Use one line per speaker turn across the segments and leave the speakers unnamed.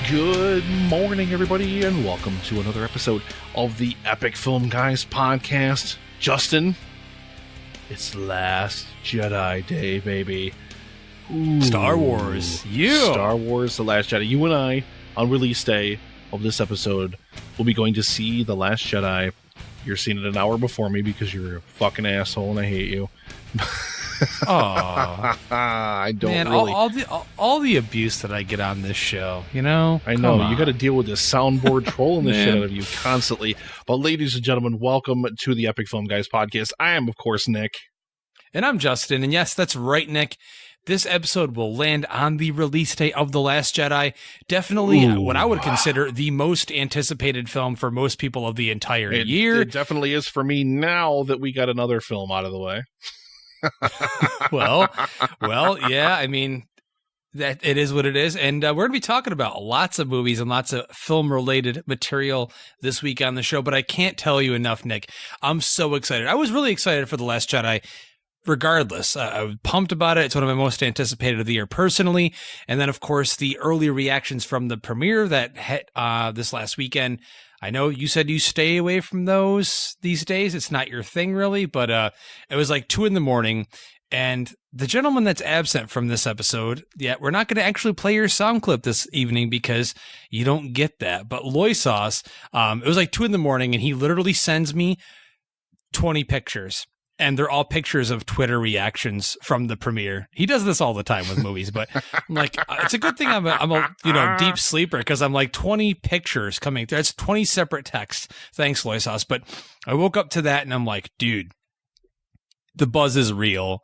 Good morning, everybody, and welcome to another episode of the Epic Film Guys podcast. Justin, it's Last Jedi Day, baby. Ooh.
Star Wars,
Star Wars, The Last Jedi. You and I, on release day of this episode, will be going to see The Last Jedi. You're seeing it an hour before me because you're a fucking asshole and I hate you.
Aww.
I don't
Man,
really.
all the abuse that I get on this show, you know?
I know. You got to deal with this soundboard trolling the shit out of you constantly. But ladies and gentlemen, welcome to the Epic Film Guys podcast. I am, of course, Nick.
And I'm Justin. And yes, that's right, Nick. This episode will land on the release day of The Last Jedi. Definitely what I would consider the most anticipated film for most people of the entire year.
It definitely is for me now that we got another film out of the way.
well, yeah, I mean, that it is what it is. And we're going to be talking about lots of movies and lots of film-related material this week on the show. But I can't tell you enough, Nick. I'm so excited. I was really excited for The Last Jedi. Regardless, I was pumped about it. It's one of my most anticipated of the year personally. And then, of course, the early reactions from the premiere that hit this last weekend. I know you said you stay away from those these days. It's not your thing, really. But it was like 2 a.m. And the gentleman that's absent from this episode, we're not going to actually play your sound clip this evening because you don't get that. But Loisauce, it was like 2 a.m. and he literally sends me 20 pictures. And they're all pictures of Twitter reactions from the premiere. He does this all the time with movies, but I'm like, it's a good thing I'm a deep sleeper because I'm like 20 pictures coming through. It's 20 separate texts. Thanks, Loisauce. But I woke up to that and I'm like, dude, the buzz is real.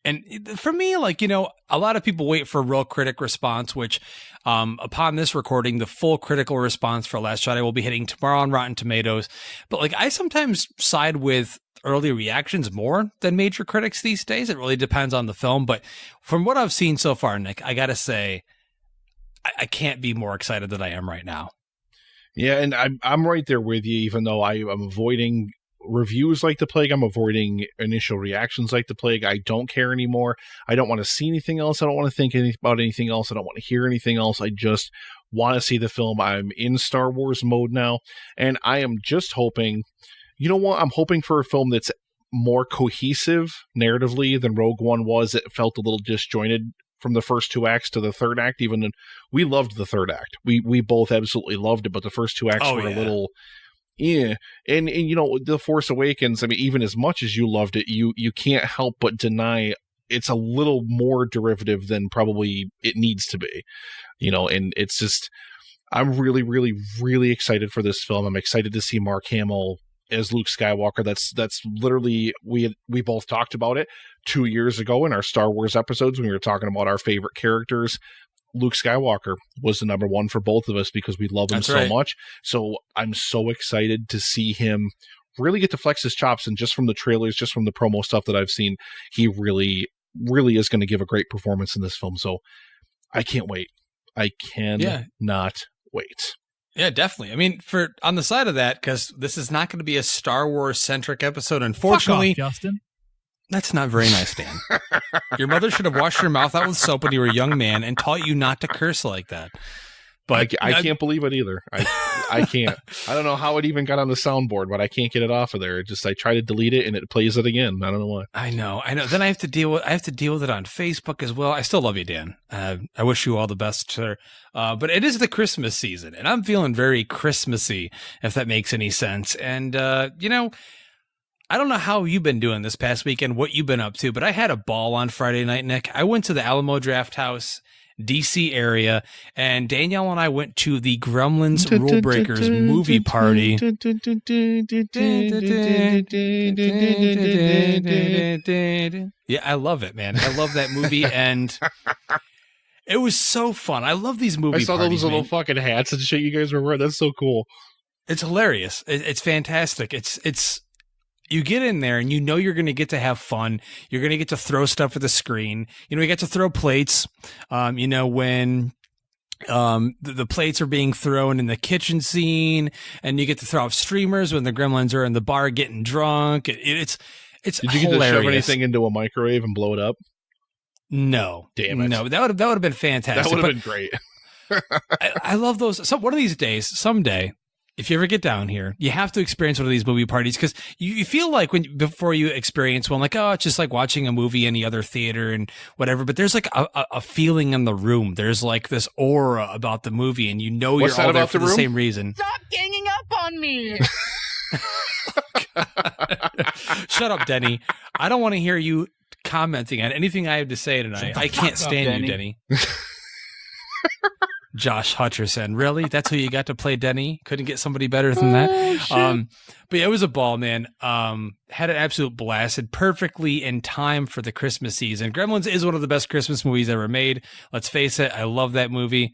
And for me, like, a lot of people wait for real critic response, which upon this recording, the full critical response for Last Jedi will be hitting tomorrow on Rotten Tomatoes. But like, I sometimes side with early reactions more than major critics these days. It really depends on the film. But from what I've seen so far, Nick, I got to say, I can't be more excited than I am right now.
Yeah, and I'm right there with you, even though I'm avoiding reviews like the plague. I'm avoiding initial reactions like the plague. I don't care anymore. I don't want to see anything else. I don't want to think about anything else. I don't want to hear anything else. I just want to see the film. I'm in Star Wars mode now, and I am just hoping, you know what? I'm hoping for a film that's more cohesive narratively than Rogue One was. It felt a little disjointed from the first 2 acts to the third act, even though we loved the third act. We both absolutely loved it, but the first 2 acts were a little... Yeah, and The Force Awakens, I mean, even as much as you loved it, you can't help but deny it's a little more derivative than probably it needs to be, and it's just, I'm really, really, really excited for this film. I'm excited to see Mark Hamill as Luke Skywalker. That's literally, we both talked about it 2 years ago in our Star Wars episodes when we were talking about our favorite characters. Luke Skywalker was the number one for both of us because we love him so much. So I'm so excited to see him really get to flex his chops. And just from the trailers, just from the promo stuff that I've seen, he really, really is going to give a great performance in this film. So I can't wait. I cannot wait.
Yeah, definitely. I mean, on the side of that, because this is not going to be a Star Wars centric episode, unfortunately.
Fuck off, Justin.
That's not very nice, Dan. Your mother should have washed your mouth out with soap when you were a young man and taught you not to curse like that.
But I can't believe it either. I can't. I don't know how it even got on the soundboard, but I can't get it off of there. I try to delete it and it plays it again. I don't know why.
I know. Then I have to deal with it on Facebook as well. I still love you, Dan. I wish you all the best, sir. But it is the Christmas season, and I'm feeling very Christmassy, if that makes any sense. And I don't know how you've been doing this past weekend, what you've been up to, but I had a ball on Friday night, Nick. I went to the Alamo Draft House, DC area, and Danielle and I went to the Gremlins Rule Breakers movie party. Yeah, I love it, man. I love that movie, and it was so fun. I love these movie parties.
I saw those little fucking hats and shit you guys were wearing. That's so cool.
It's hilarious. It's fantastic. It's you get in there and you're going to get to have fun. You're going to get to throw stuff at the screen. You get to throw plates. When the plates are being thrown in the kitchen scene, and you get to throw off streamers when the gremlins are in the bar getting drunk. It's
Did you get to shove anything into a microwave and blow it up?
No.
Damn it.
No, that would have been fantastic.
That would have been great.
I love those. So one of these days, someday, if you ever get down here, you have to experience one of these movie parties because you feel like before you experience one, like, oh, it's just like watching a movie any other theater and whatever. But there's like a feeling in the room. There's like this aura about the movie, and you're all there for the same reason.
Stop ganging up on me.
Shut up, Denny. I don't want to hear you commenting on anything I have to say tonight. I can't stand you, Denny. Josh Hutcherson. Really? That's who you got to play Denny? Couldn't get somebody better than that? But yeah, it was a ball, man. Had an absolute blast. And perfectly in time for the Christmas season. Gremlins is one of the best Christmas movies ever made. Let's face it. I love that movie.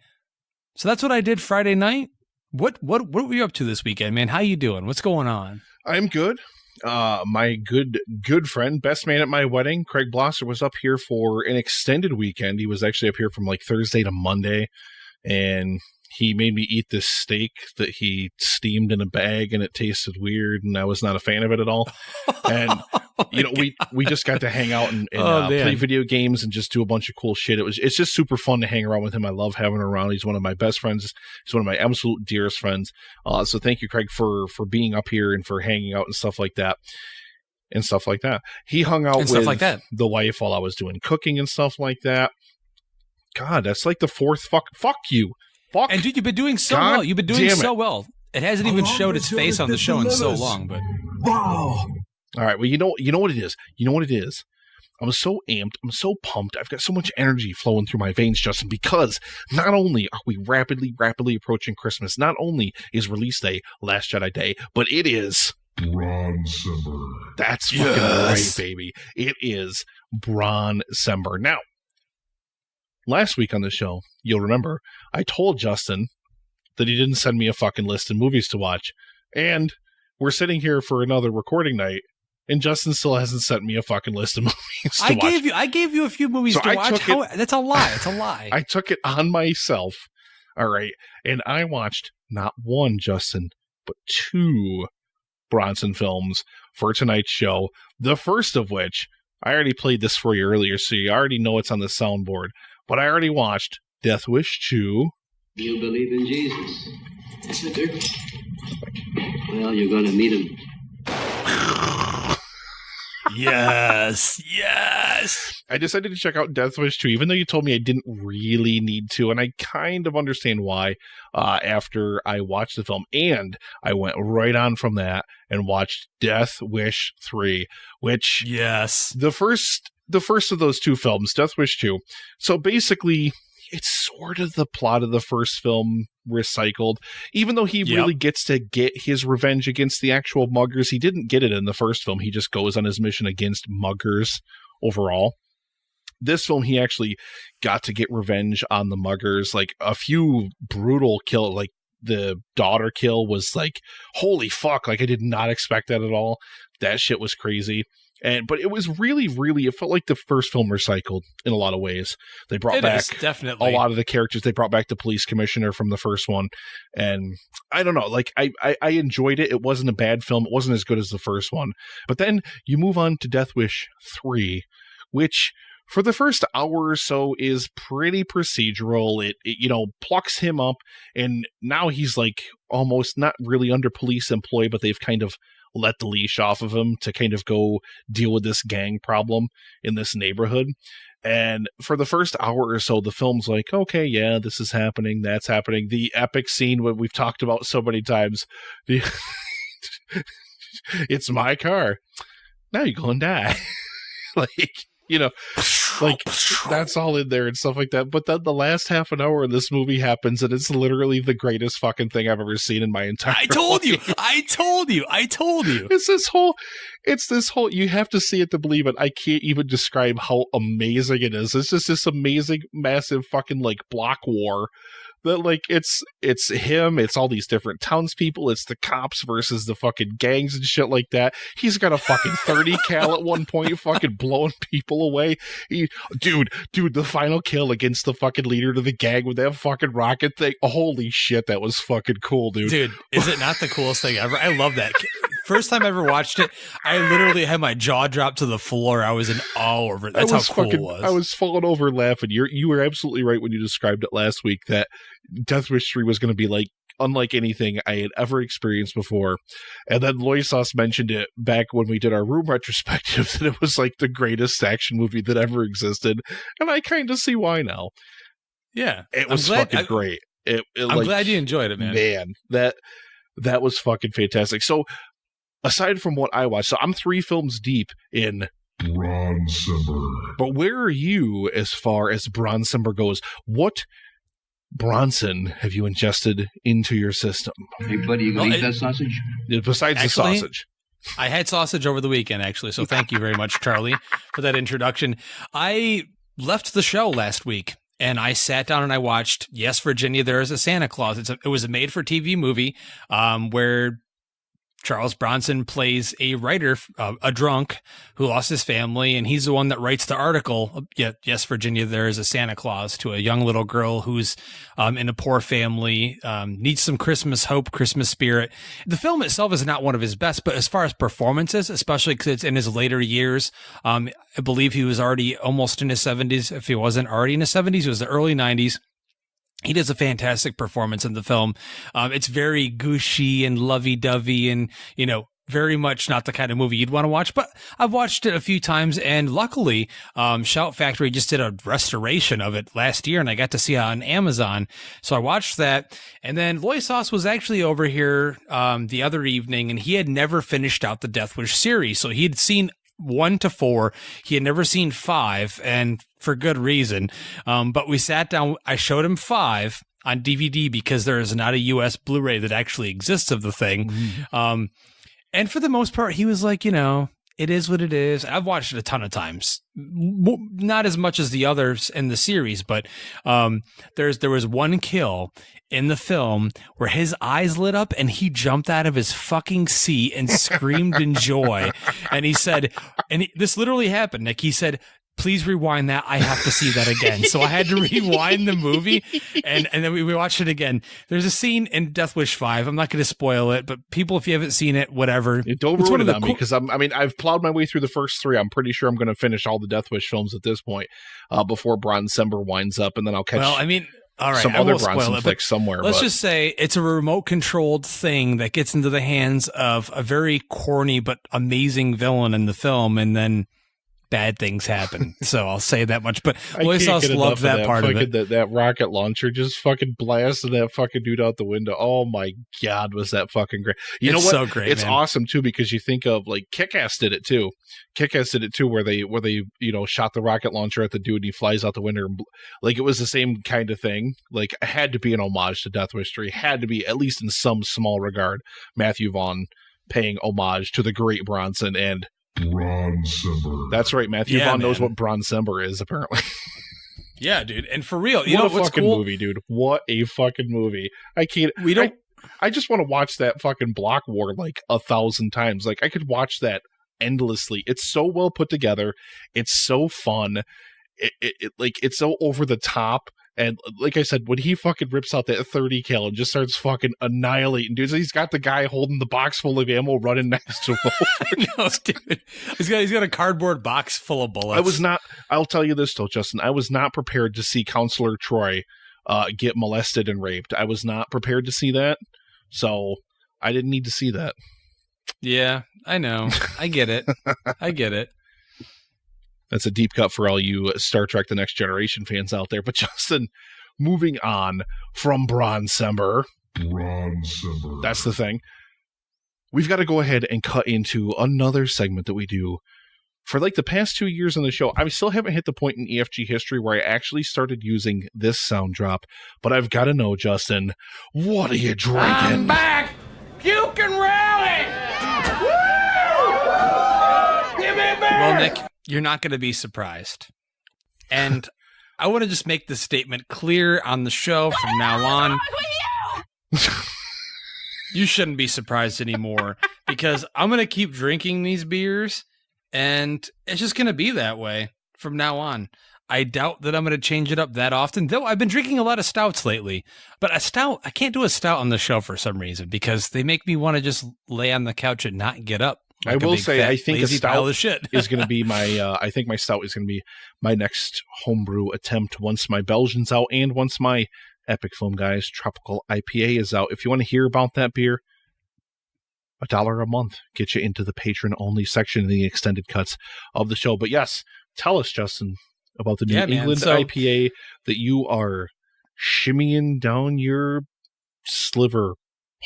So that's what I did Friday night. What were you up to this weekend, man? How you doing? What's going on?
I'm good. My good friend, best man at my wedding, Craig Blosser, was up here for an extended weekend. He was actually up here from like Thursday to Monday. And he made me eat this steak that he steamed in a bag, and it tasted weird, and I was not a fan of it at all. And we just got to hang out and play video games and just do a bunch of cool shit. It's just super fun to hang around with him. I love having him around. He's one of my best friends. He's one of my absolute dearest friends. So thank you, Craig, for being up here and for hanging out and stuff like that. He hung out with the wife while I was doing cooking and stuff like that. God, that's like the fourth fuck you. Fuck.
And dude, you've been doing so well. You've been doing so well. It hasn't even showed its face on the show in so long, but
wow.
All right, well, you know what it is. You know what it is. I'm so amped. I'm so pumped. I've got so much energy flowing through my veins, Justin, because not only are we rapidly approaching Christmas, not only is release day Last Jedi Day, but it is
Bronsember.
That's fucking right, baby. It is Bronsember. Now, last week on the show, you'll remember, I told Justin that he didn't send me a fucking list of movies to watch. And we're sitting here for another recording night, and Justin still hasn't sent me a fucking list of movies to watch.
I gave you a few movies to watch. That's a lie. It's a lie.
I took it on myself. All right. And I watched not one, Justin, but two Bronson films for tonight's show. The first of which, I already played this for you earlier, so you already know it's on the soundboard. But I already watched Death Wish 2.
You believe in Jesus? Yes, I do. Well, you're going to meet him.
Yes.
I decided to check out Death Wish 2, even though you told me I didn't really need to, and I kind of understand why after I watched the film. And I went right on from that and watched Death Wish 3, which...
Yes.
The first of those two films, Death Wish 2. So basically, it's sort of the plot of the first film recycled. Even though he really gets to get his revenge against the actual muggers, he didn't get it in the first film. He just goes on his mission against muggers overall. This film, he actually got to get revenge on the muggers. Like, a few brutal kill, like the daughter kill was like, holy fuck, like I did not expect that at all. That shit was crazy. But it was really, it felt like the first film recycled in a lot of ways. They brought back
definitely
a lot of the characters. They brought back the police commissioner from the first one. And I don't know, like I enjoyed it. It wasn't a bad film. It wasn't as good as the first one. But then you move on to Death Wish 3, which for the first hour or so is pretty procedural. It plucks him up, and now he's like almost not really under police employ, but they've kind of let the leash off of him to kind of go deal with this gang problem in this neighborhood. And for the first hour or so, the film's like, okay, yeah, this is happening, that's happening. The epic scene what we've talked about so many times. It's my car. Now you're gonna die. Like that's all in there and stuff like that. But then the last half an hour of this movie happens, and it's literally the greatest fucking thing I've ever seen in my entire life.
I told you.
It's this whole, you have to see it to believe it. I can't even describe how amazing it is. It's just this amazing, massive fucking like block war. That like it's him, it's all these different townspeople, it's the cops versus the fucking gangs and shit like that. He's got a fucking 30 cal at one point, fucking blowing people away. Dude, the final kill against the fucking leader of the gang with that fucking rocket thing. Holy shit, that was fucking cool, dude.
Dude, is it not the coolest thing ever? I love that. First time I ever watched it, I literally had my jaw drop to the floor. I was in awe over it. That's how cool it was.
I was falling over laughing. You were absolutely right when you described it last week that Death Wish 3 was going to be like unlike anything I had ever experienced before. And then Loisos mentioned it back when we did our room retrospective that it was like the greatest action movie that ever existed. And I kind of see why now.
Yeah.
It was fucking great.
I'm glad you enjoyed it, man.
Man, that was fucking fantastic. So aside from what I watched, so I'm 3 films deep in
Bronzember.
But where are you as far as Bronzember goes? What Bronson have you ingested into your system?
Hey, buddy, you gonna eat that sausage?
Besides the sausage.
I had sausage over the weekend, actually, so thank you very much, Charlie, for that introduction. I left the show last week, and I sat down and I watched Yes, Virginia, There is a Santa Claus. It was a made-for-TV movie where Charles Bronson plays a writer, a drunk who lost his family, and he's the one that writes the article, Yes, Virginia, There is a Santa Claus, to a young little girl who's in a poor family, needs some Christmas hope, Christmas spirit. The film itself is not one of his best, but as far as performances, especially because it's in his later years, I believe he was already almost in his 70s. If he wasn't already in his 70s, it was the early 90s. He does a fantastic performance in the film. It's very gushy and lovey-dovey and, very much not the kind of movie you'd want to watch, but I've watched it a few times, and luckily, Shout Factory just did a restoration of it last year, and I got to see it on Amazon. So I watched that, and then Loisos was actually over here the other evening, and he had never finished out the Death Wish series, so he had seen 1 to 4. He had never seen 5, and for good reason. But we sat down. I showed him 5 on DVD because there is not a US Blu-ray that actually exists of the thing. Mm-hmm. And for the most part, he was like, it is what it is. I've watched it a ton of times, not as much as the others in the series, but there was one kill in the film where his eyes lit up and he jumped out of his fucking seat and screamed in joy. And he said, this literally happened, Nick. He said, please rewind that. I have to see that again. So I had to rewind the movie, and then we watched it again. There's a scene in Death Wish 5. I'm not going to spoil it, but people, if you haven't seen it, whatever.
Don't ruin it on me, because I've plowed my way through the first 3. I'm pretty sure I'm going to finish all the Death Wish films at this point before Bronzember winds up, and then I'll catch
all right,
some other Bronson flicks somewhere.
Let's just say it's a remote-controlled thing that gets into the hands of a very corny but amazing villain in the film, and then bad things happen. So I'll say that much. But Loisos loved that part of it.
That rocket launcher just fucking blasted that fucking dude out the window. Oh my God, was that fucking great. You know what?
So great,
it's awesome too, because you think of like Kick-Ass did it too. Kick-Ass did it too, where they shot the rocket launcher at the dude and he flies out the window. Like, it was the same kind of thing. Like, it had to be an homage to Death Wish 3. Had to be, at least in some small regard, Matthew Vaughn paying homage to the great Bronson and
Bronzember.
That's right. Matthew Vaughn knows what Bronzember is, apparently.
Yeah, dude. And for real,
what a fucking movie, dude. What a fucking movie. I can't. I just want to watch that fucking block war like 1,000 times. Like, I could watch that endlessly. It's so well put together. It's so fun. It's so over the top. And like I said, when he fucking rips out that 30 cal and just starts fucking annihilating dudes, he's got the guy holding the box full of ammo running next to him.
No, dude. He's got a cardboard box full of bullets.
I'll tell you this though, Justin, I was not prepared to see Counselor Troy get molested and raped. I was not prepared to see that. So I didn't need to see that.
Yeah, I know. I get it. I get it.
That's a deep cut for all you Star Trek The Next Generation fans out there. But Justin, moving on from Bronzember. That's the thing. We've got to go ahead and cut into another segment that we do for like the past 2 years on the show. I still haven't hit the point in EFG history where I actually started using this sound drop. But I've got to know, Justin, what are you drinking?
I'm back! Puke and rally! Woo! Give me beer!
Well, Nick, you're not going to be surprised. And I want to just make this statement clear on the show from now on. You shouldn't be surprised anymore, because I'm going to keep drinking these beers, and it's just going to be that way from now on. I doubt that I'm going to change it up that often, though I've been drinking a lot of stouts lately. But a stout, I can't do a stout on the show for some reason because they make me want to just lay on the couch and not get up.
Like I will say, I think a stout
shit.
is going to be my, I think my stout is going to be my next homebrew attempt once my Belgian's out and once my Epic Foam Guys Tropical IPA is out. If you want to hear about that beer, $1 a month get you into the patron-only section in the extended cuts of the show. But yes, tell us, Justin, about the New England IPA that you are shimmying down your sliver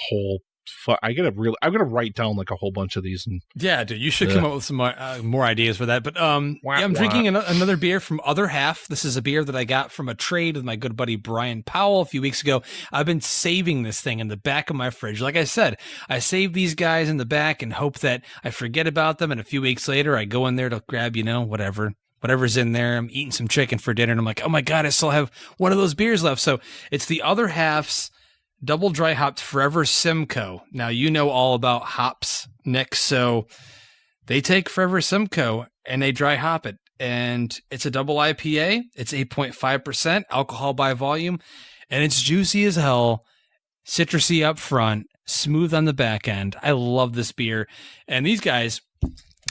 hole. I'm gonna write down like a whole bunch of these. And
yeah, dude, you should come up with some more ideas for that. But I'm drinking another beer from Other Half. This is a beer that I got from a trade with my good buddy Brian Powell a few weeks ago. I've been saving this thing in the back of my fridge. Like I said, I save these guys in the back and hope that I forget about them. And a few weeks later, I go in there to grab, whatever's in there. I'm eating some chicken for dinner, and I'm like, oh my God, I still have one of those beers left. So it's the Other Half's double dry hopped Forever Simcoe. Now, you know all about hops, Nick. So they take Forever Simcoe and they dry hop it. And it's a double IPA. It's 8.5% alcohol by volume. And it's juicy as hell, citrusy up front, smooth on the back end. I love this beer. And these guys,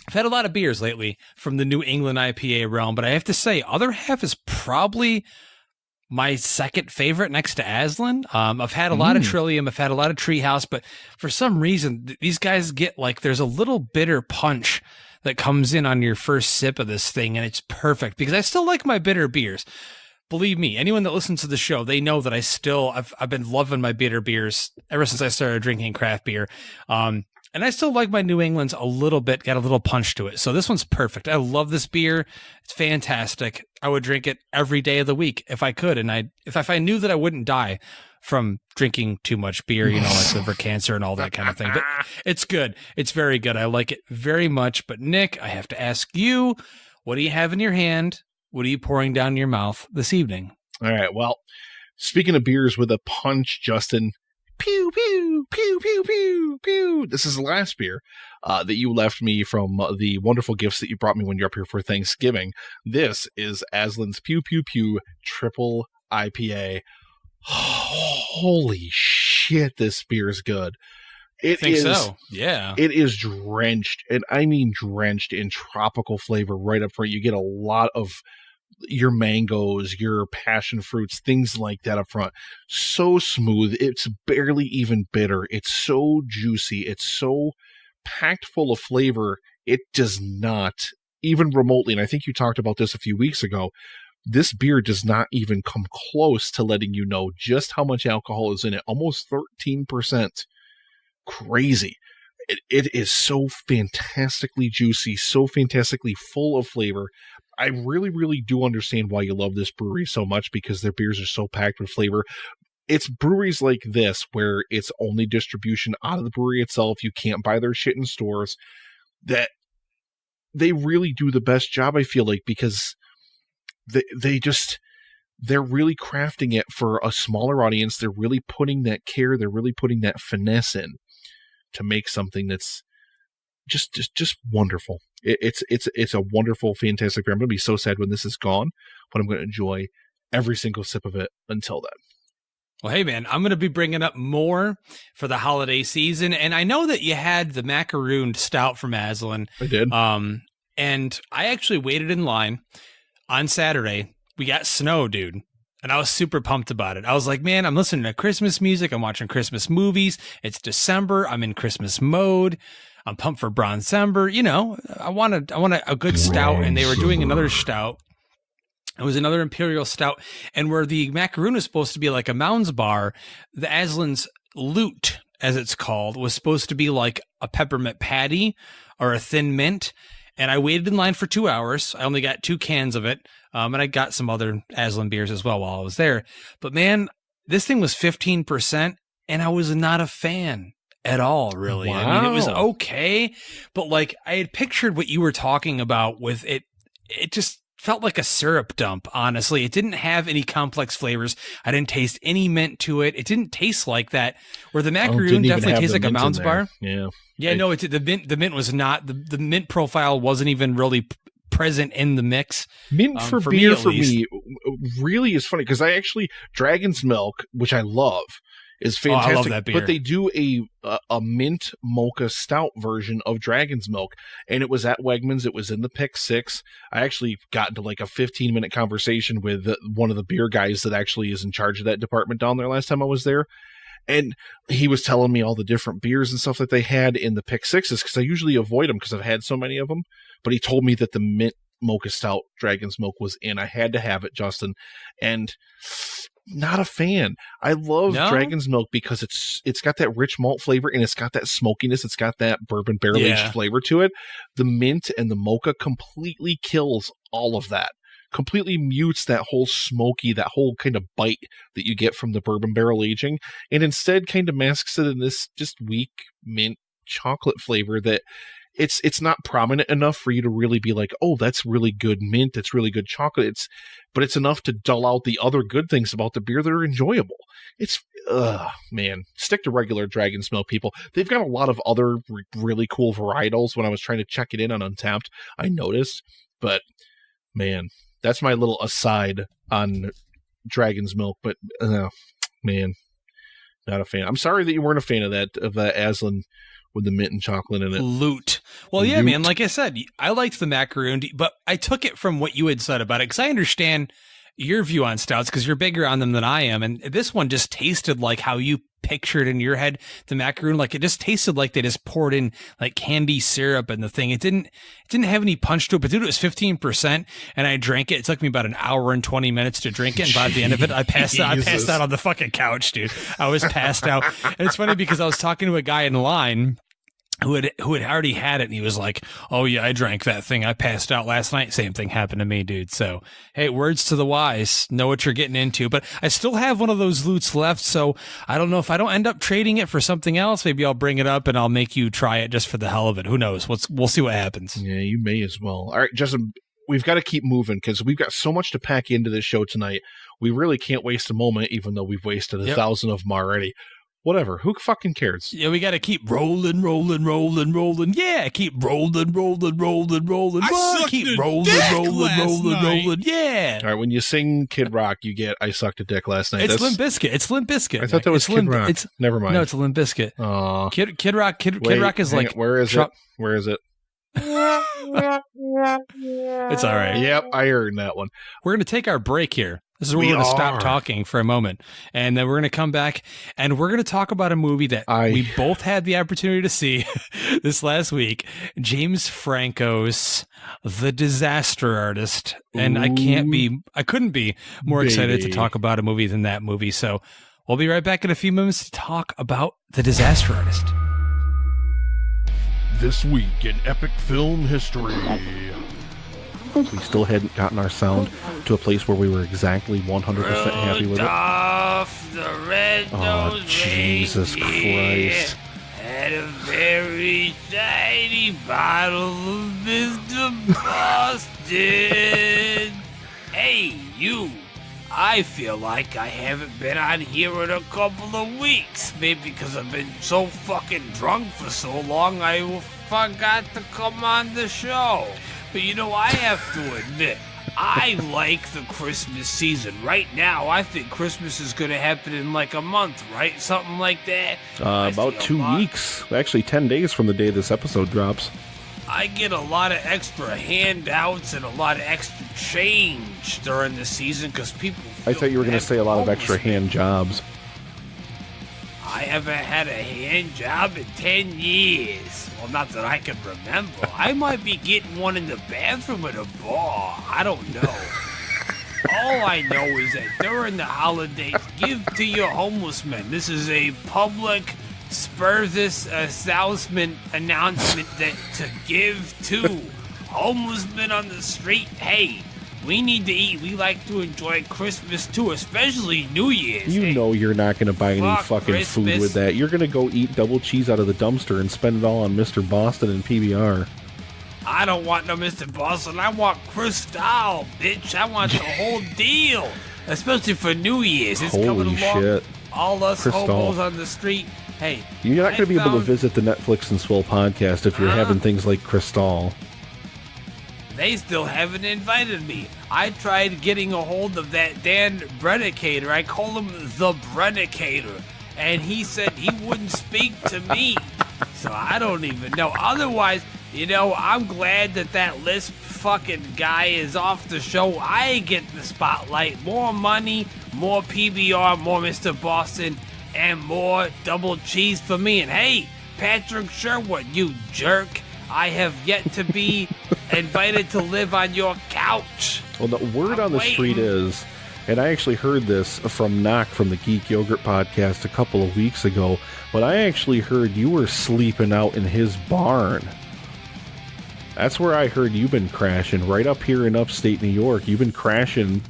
I've had a lot of beers lately from the New England IPA realm, but I have to say, Other Half is probably my second favorite next to Aslan. I've had a lot of Trillium. I've had a lot of Treehouse, but for some reason, these guys get like, there's a little bitter punch that comes in on your first sip of this thing, and it's perfect because I still like my bitter beers. Believe me, anyone that listens to the show, they know that I've been loving my bitter beers ever since I started drinking craft beer. And I still like my New England's a little bit, got a little punch to it. So this one's perfect. I love this beer. It's fantastic. I would drink it every day of the week if I could. And if I knew that I wouldn't die from drinking too much beer, like liver cancer and all that kind of thing. But it's good. It's very good. I like it very much. But Nick, I have to ask you, what do you have in your hand? What are you pouring down your mouth this evening?
All right. Well, speaking of beers with a punch, Justin, pew, pew, pew, pew, pew, pew. This is the last beer that you left me from the wonderful gifts that you brought me when you're up here for Thanksgiving. This is Aslan's Pewpewpew Triple IPA. Holy shit, this beer is good.
I think so. Yeah.
It is drenched, and I mean drenched in tropical flavor right up front. You get a lot of your mangoes, your passion fruits, things like that up front. So smooth. It's barely even bitter. It's so juicy. It's so packed full of flavor. It does not even remotely, and I think you talked about this a few weeks ago, this beer does not even come close to letting you know just how much alcohol is in it. Almost 13%. Crazy. It is so fantastically juicy, so fantastically full of flavor. I really, really do understand why you love this brewery so much, because their beers are so packed with flavor. It's breweries like this where it's only distribution out of the brewery itself. You can't buy their shit in stores. That they really do the best job, I feel like, because they're really crafting it for a smaller audience. They're really putting that care. They're really putting that finesse in to make something that's just wonderful. It's a wonderful, fantastic beer. I'm going to be so sad when this is gone, but I'm going to enjoy every single sip of it until then.
Well, hey, man, I'm going to be bringing up more for the holiday season. And I know that you had the macaroon stout from Aslan.
I did.
And I actually waited in line on Saturday. We got snow, dude. And I was super pumped about it. I was like, man, I'm listening to Christmas music. I'm watching Christmas movies. It's December. I'm in Christmas mode. I'm pumped for Bronzember. I want a good stout. And they were doing another stout. It was another Imperial Stout. And where the macaroon is supposed to be like a Mounds bar, the Aslan's Loot, as it's called, was supposed to be like a peppermint patty or a thin mint. And I waited in line for 2 hours. I only got 2 cans of it. And I got some other Aslan beers as well while I was there. But man, this thing was 15%, and I was not a fan at all, really. Wow. I mean, it was okay. But like, I had pictured what you were talking about with it. It just felt like a syrup dump, honestly. It didn't have any complex flavors. I didn't taste any mint to it. It didn't taste like that, where the macaroon definitely tastes like a Mounds bar.
Yeah.
Yeah, no, the mint was not, the mint profile wasn't even really present in the mix.
Mint for
for
beer
me, at
for
least.
me really is funny because I actually Dragon's Milk, which I love, is fantastic.
I love that beer.
But they do a mint mocha stout version of Dragon's Milk, and it was at Wegmans. It was in the Pick 6. I actually got into like a 15-minute conversation with one of the beer guys that actually is in charge of that department down there last time I was there. And he was telling me all the different beers and stuff that they had in the Pick 6s because I usually avoid them because I've had so many of them. But he told me that the mint mocha stout Dragon's Milk was in. I had to have it, Justin. And not a fan. I love Dragon's Milk because it's got that rich malt flavor and it's got that smokiness. It's got that bourbon barrel-aged flavor to it. The mint and the mocha completely kills all of that. Completely mutes that whole smoky, that whole kind of bite that you get from the bourbon barrel aging, and instead kind of masks it in this just weak mint chocolate flavor that it's not prominent enough for you to really be like, oh, that's really good mint, it's really good chocolate. But it's enough to dull out the other good things about the beer that are enjoyable. It's man, stick to regular Dragon's Milk, people. They've got a lot of other really cool varietals. When I was trying to check it in on Untappd, I noticed, but man, that's my little aside on Dragon's Milk. But man, not a fan. I'm sorry that you weren't a fan of that Aslan with the mint and chocolate in it.
Loot. Well, yeah, man, like I said, I liked the macaroon, but I took it from what you had said about it because I understand your view on stouts because you're bigger on them than I am. And this one just tasted like how you pictured in your head the macaroon. Like it just tasted like they just poured in like candy syrup and the thing. It didn't have any punch to it, but dude, it was 15% and I drank it. It took me about an hour and 20 minutes to drink it. And by the end of it, I passed out on the fucking couch, dude. I was passed out. And it's funny because I was talking to a guy in line who had already had it, and he was like, oh yeah, I drank that thing. I passed out last night. Same thing happened to me, dude. So, hey, words to the wise. Know what you're getting into. But I still have one of those loots left, so I don't know if I don't end up trading it for something else. Maybe I'll bring it up, and I'll make you try it just for the hell of it. Who knows? We'll see what happens.
Yeah, you may as well. All right, Justin, we've got to keep moving because we've got so much to pack into this show tonight. We really can't waste a moment, even though we've wasted 1,000 of them already. Whatever. Who fucking cares?
Yeah, we got to keep rolling. Yeah, keep rolling.
I
keep
rolling.
Yeah.
All right, when you sing Kid Rock, you get I Sucked a Dick Last Night.
It's Limp Bizkit.
I thought that was Kid Rock. Never mind.
No, it's Limp Bizkit. Kid Rock. Kid Rock is like.
Where is it? Where is it?
It's all right.
Yep, I heard that one.
We're going to take our break here. This is where we're going to stop talking for a moment. And then we're going to come back and we're going to talk about a movie that we both had the opportunity to see this last week. James Franco's The Disaster Artist. And I couldn't be more excited to talk about a movie than that movie. So we'll be right back in a few minutes to talk about The Disaster Artist.
This week in epic film history. We still hadn't gotten our sound to a place where we were exactly 100% happy with it.
Off the red-nosed
Jesus Christ.
Had a very shiny bottle of Mr. Boston. Hey, you. I feel like I haven't been on here in a couple of weeks. Maybe because I've been so fucking drunk for so long I forgot to come on the show. But you know, I have to admit, I like the Christmas season. Right now, I think Christmas is going to happen in like a month, right? Something like that.
About 2 weeks. Actually, 10 days from the day this episode drops.
I get a lot of extra handouts and a lot of extra change during the season because people
I thought you were going to say a lot of extra hand jobs.
I haven't had a hand job in 10 years. Well, not that I can remember. I might be getting one in the bathroom at a bar. I don't know. All I know is that during the holidays, give to your homeless men. This is a public Spurthus announcement that to give to homeless men on the street. Hey, we need to eat. We like to enjoy Christmas too, especially New Year's.
You know you're not going to buy any fucking
Christmas.
food with that. You're going to go eat double cheese out of the dumpster and spend it all on Mr. Boston and PBR.
I don't want no Mr. Boston. I want Cristal, bitch. I want the whole deal, especially for New Year's. It's
Holy
coming along.
shit.
All us
Cristal.
hobos on the street. Hey,
You're not going to be able to
found
visit the Netflix and Swill podcast if you're having things like Cristal.
they still haven't invited me. I tried getting a hold of that Dan Brennicator. I call him the Brennicator. And he said he wouldn't speak to me. So I don't even know. Otherwise, you know, I'm glad that Lisp fucking guy is off the show. I get the spotlight. More money, more PBR, more Mr. Boston, and more double cheese for me. And hey, Patrick Sherwood, you jerk. I have yet to be invited to live on your couch.
Well, the word on the street is, and I actually heard this from Knock from the Geek Yogurt podcast a couple of weeks ago, but I actually heard you were sleeping out in his barn. That's where I heard you've been crashing, right up here in upstate New York. You've been crashing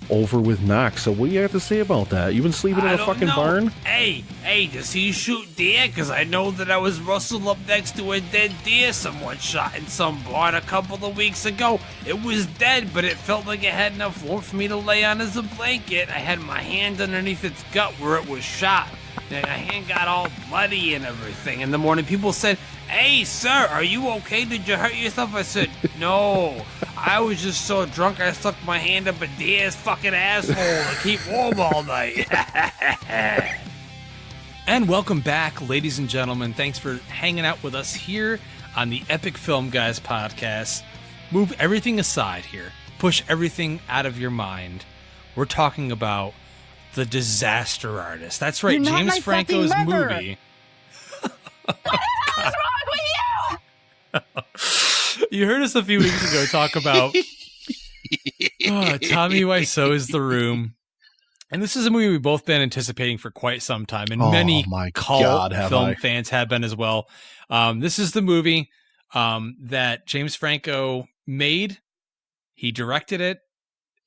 over with Knox. So what do you have to say about that? You've been sleeping in a fucking barn?
Hey, does he shoot deer? Because I know that I was rustled up next to a dead deer someone shot in some barn a couple of weeks ago. It was dead, but it felt like it had enough warmth for me to lay on as a blanket. I had my hand underneath its gut where it was shot. And my hand got all bloody and everything. In the morning, people said, "Hey, sir, are you okay? Did you hurt yourself?" I said, "No, I was just so drunk I stuck my hand up a deer's fucking asshole to keep warm all night."
And welcome back, ladies and gentlemen. Thanks for hanging out with us here on the Epic Film Guys podcast. Move everything aside here. Push everything out of your mind. We're talking about The Disaster Artist. That's right, James Franco's movie.
What is wrong with you?
You heard us a few weeks ago talk about Tommy Wiseau's The Room. And this is a movie we've both been anticipating for quite some time, and many cult film fans have been as well. This is the movie that James Franco made. He directed it,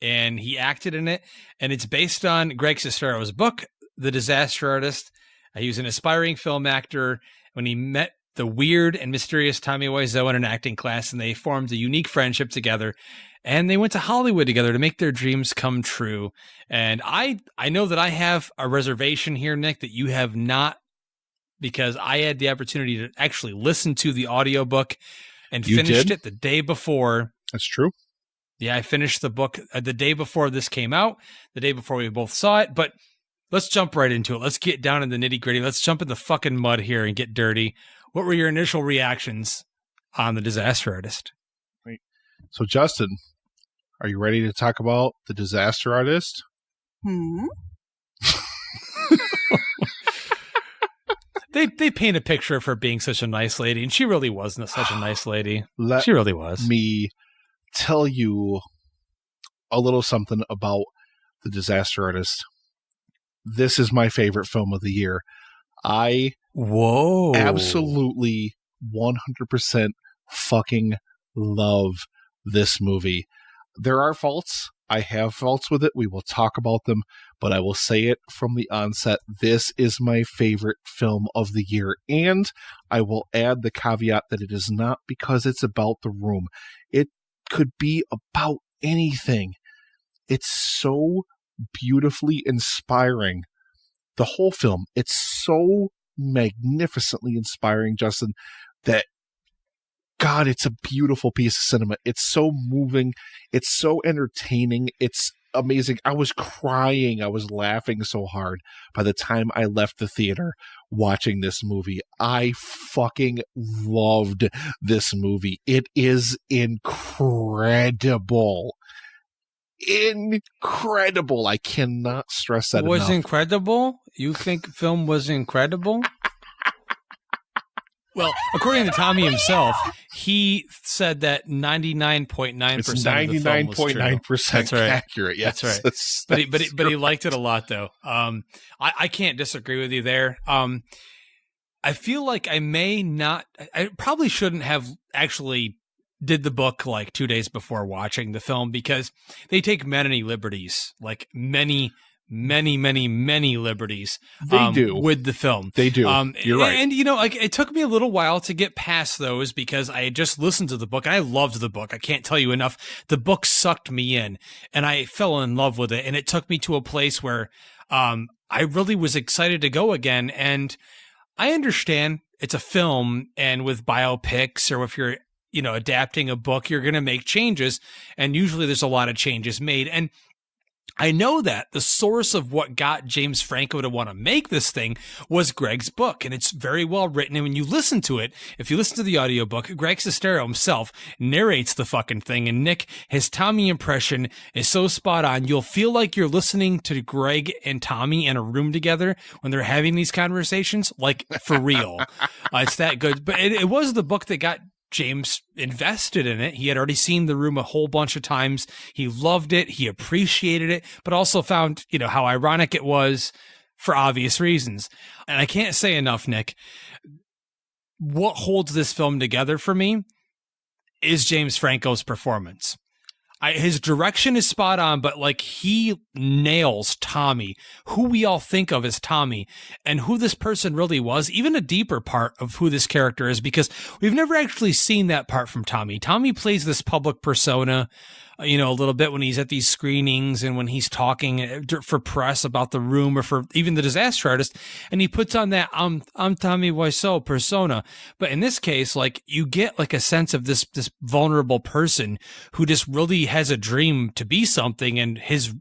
and he acted in it, and it's based on Greg Sestero's book, The Disaster Artist. He was an aspiring film actor when he met the weird and mysterious Tommy Wiseau in an acting class, and they formed a unique friendship together, and they went to Hollywood together to make their dreams come true. And I know that I have a reservation here, Nick, that you have not, because I had the opportunity to actually listen to the audiobook and finished it the day before.
That's true.
Yeah, I finished the book the day before this came out, the day before we both saw it. But let's jump right into it. Let's get down in the nitty gritty. Let's jump in the fucking mud here and get dirty. What were your initial reactions on The Disaster Artist?
Right. So, Justin, are you ready to talk about The Disaster Artist?
They paint a picture of her being such a nice lady, and she really wasn't such a nice lady. She really was.
Me tell you a little something about The Disaster Artist. This is my favorite film of the year. I absolutely 100% fucking love this movie. There are faults. I have faults with it. We will talk about them, but I will say it from the onset. This is my favorite film of the year. And I will add the caveat that it is not because it's about The Room. It could be about anything. It's so beautifully inspiring. The whole film, it's so magnificently inspiring, Justin, that God, it's a beautiful piece of cinema. It's so moving. It's so entertaining. It's amazing. I was crying. I was laughing so hard by the time I left the theater watching this movie. I fucking loved this movie. It is incredible. Incredible. I cannot stress that enough.
Was incredible? You think film was incredible? Well, according to Tommy himself, he said that 99.9%
it's
of the film was true.
99.9% accurate. Yes,
that's right. But he liked it a lot, though. I can't disagree with you there. I feel like I probably shouldn't have actually did the book like 2 days before watching the film, because they take many liberties, like many liberties.
They do
with the film.
They do. You're right.
And like it took me a little while to get past those because I had just listened to the book and I loved the book. I can't tell you enough. The book sucked me in and I fell in love with it. And it took me to a place where I really was excited to go again. And I understand it's a film, and with biopics, or if you're adapting a book, you're going to make changes. And usually there's a lot of changes made. And I know that the source of what got James Franco to want to make this thing was Greg's book, and it's very well written. And when you listen to it, if you listen to the audiobook, Greg Sestero himself narrates the fucking thing. And Nick, his Tommy impression is so spot on. You'll feel like you're listening to Greg and Tommy in a room together when they're having these conversations, like for real. It's that good. But it was the book that got James invested in it. He had already seen The Room a whole bunch of times. He loved it. He appreciated it, but also found, how ironic it was for obvious reasons. And I can't say enough, Nick, what holds this film together for me is James Franco's performance. His direction is spot on, but he nails Tommy, who we all think of as Tommy, and who this person really was, even a deeper part of who this character is, because we've never actually seen that part from Tommy. Tommy plays this public persona, a little bit when he's at these screenings and when he's talking for press about The Room or for even The Disaster Artist, and he puts on that I'm Tommy Wiseau persona. But in this case, you get a sense of this vulnerable person who just really has a dream to be something, and his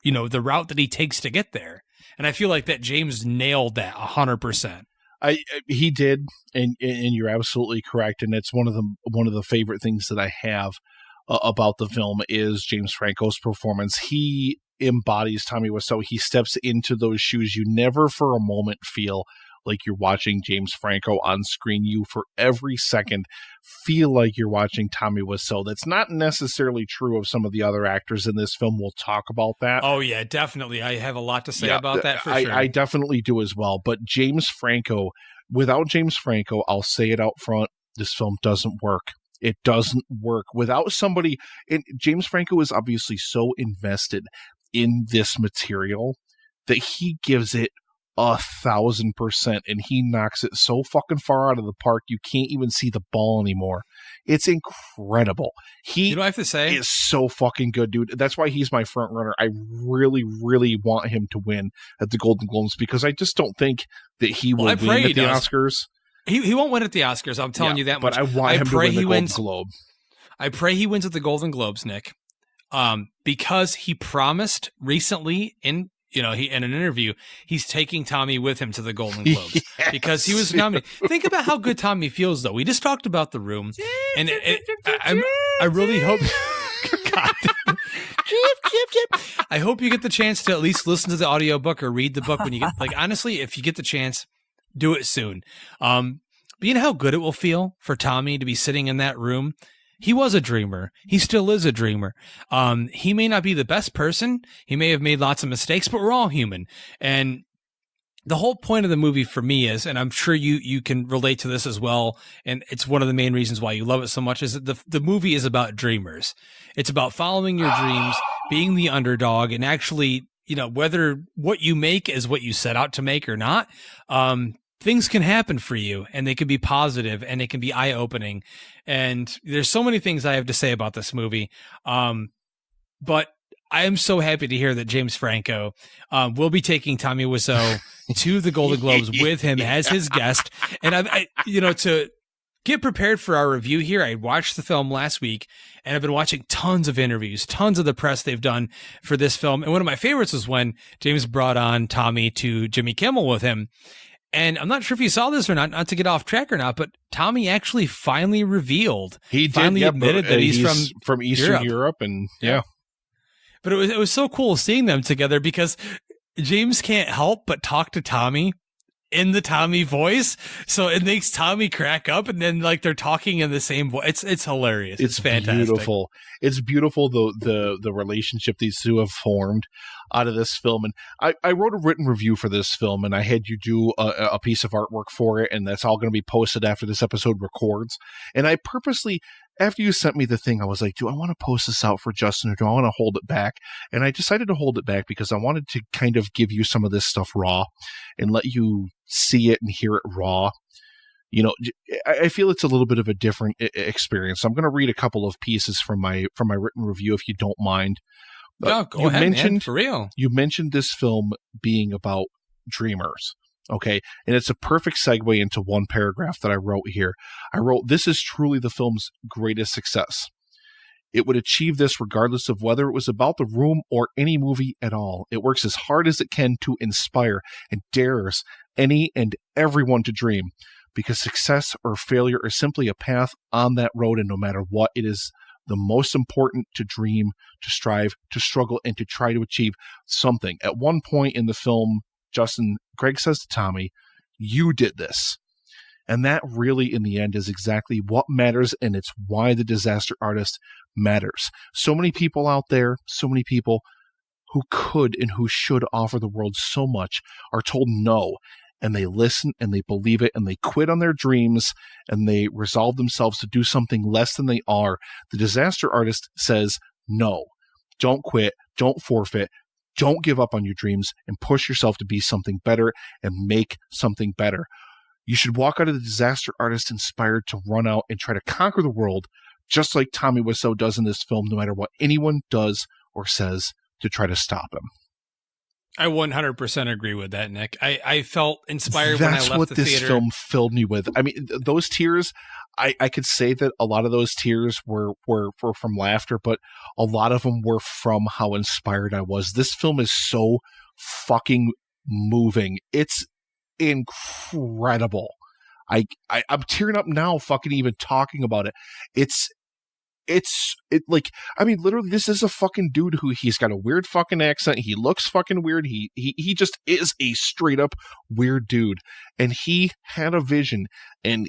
the route that he takes to get there. And I feel like that James nailed that 100%.
He did, and you're absolutely correct. And it's one of the favorite things that I have about the film is James Franco's performance. He embodies Tommy Wiseau. He steps into those shoes. You never for a moment feel like you're watching James Franco on screen. You, for every second, feel like you're watching Tommy Wiseau. That's not necessarily true of some of the other actors in this film. We'll talk about that.
Oh, yeah, definitely. I have a lot to say about that for sure.
I definitely do as well. But James Franco, without James Franco, I'll say it out front, this film doesn't work. It doesn't work without somebody. And James Franco is obviously so invested in this material that he gives it 1,000%, and he knocks it so fucking far out of the park you can't even see the ball anymore. It's incredible. He
I have to say
is so fucking good, dude. That's why he's my front runner. I really, really want him to win at the Golden Globes, because I just don't think that he will win at the Oscars.
He won't win at the Oscars. I'm telling you that much.
But I want him to win the Golden Globe.
I pray he wins at the Golden Globes, Nick, because he promised recently in an interview, he's taking Tommy with him to the Golden Globes because he was nominated. Think about how good Tommy feels, though. We just talked about The Room, and I really hope. God. I hope you get the chance to at least listen to the audiobook or read the book when you get. Honestly, if you get the chance, do it soon. But you know how good it will feel for Tommy to be sitting in that room. He was a dreamer. He still is a dreamer. He may not be the best person. He may have made lots of mistakes, but we're all human. And the whole point of the movie for me is, and I'm sure you can relate to this as well, and it's one of the main reasons why you love it so much, is that the movie is about dreamers. It's about following your dreams, being the underdog, and actually, whether what you make is what you set out to make or not, things can happen for you, and they can be positive, and it can be eye-opening. And there's so many things I have to say about this movie. But I am so happy to hear that James Franco will be taking Tommy Wiseau to the Golden Globes with him as his guest. And I to get prepared for our review here, I watched the film last week, and I've been watching tons of interviews, tons of the press they've done for this film. And one of my favorites was when James brought on Tommy to Jimmy Kimmel with him. And I'm not sure if you saw this or not to get off track or not, but Tommy actually finally revealed.
He
finally admitted that he's
from Eastern Europe, and yeah.
But it was so cool seeing them together, because James can't help but talk to Tommy in the Tommy voice, so it makes Tommy crack up, and then they're talking in the same voice. It's hilarious. It's fantastic.
Beautiful. It's beautiful the relationship these two have formed out of this film. And I wrote a written review for this film, and I had you do a piece of artwork for it, and that's all going to be posted after this episode records. And I purposely, after you sent me the thing, I was like, do I want to post this out for Justin, or do I want to hold it back? And I decided to hold it back because I wanted to kind of give you some of this stuff raw and let you see it and hear it raw. I feel it's a little bit of a different experience. So I'm going to read a couple of pieces from my written review, if you don't mind.
No, go ahead, man, for real.
You mentioned this film being about dreamers. Okay, and it's a perfect segue into one paragraph that I wrote here. I wrote, "This is truly the film's greatest success. It would achieve this regardless of whether it was about The Room or any movie at all. It works as hard as it can to inspire and dares any and everyone to dream, because success or failure is simply a path on that road, and no matter what, it is the most important to dream, to strive, to struggle, and to try to achieve something." At one point in the film, Greg says to Tommy, "You did this." And that really, in the end, is exactly what matters, and it's why the disaster artist matters. So many people out there, so many people who could and who should offer the world so much are told no, and they listen and they believe it, and they quit on their dreams, and they resolve themselves to do something less than they are. The disaster artist says, no, don't quit, don't forfeit, don't give up on your dreams, and push yourself to be something better and make something better. You should walk out of the disaster artist inspired to run out and try to conquer the world, just like Tommy Wiseau does in this film, no matter what anyone does or says to try to stop him.
I 100% agree with that, Nick. I felt inspired when I left the theater. That's what this
film filled me with. I mean, those tears, I could say that a lot of those tears were from laughter, but a lot of them were from how inspired I was. This film is so fucking moving. It's incredible. I'm tearing up now fucking even talking about it. Literally, this is a fucking dude who he's got a weird fucking accent. He looks fucking weird. He just is a straight up weird dude. And he had a vision, and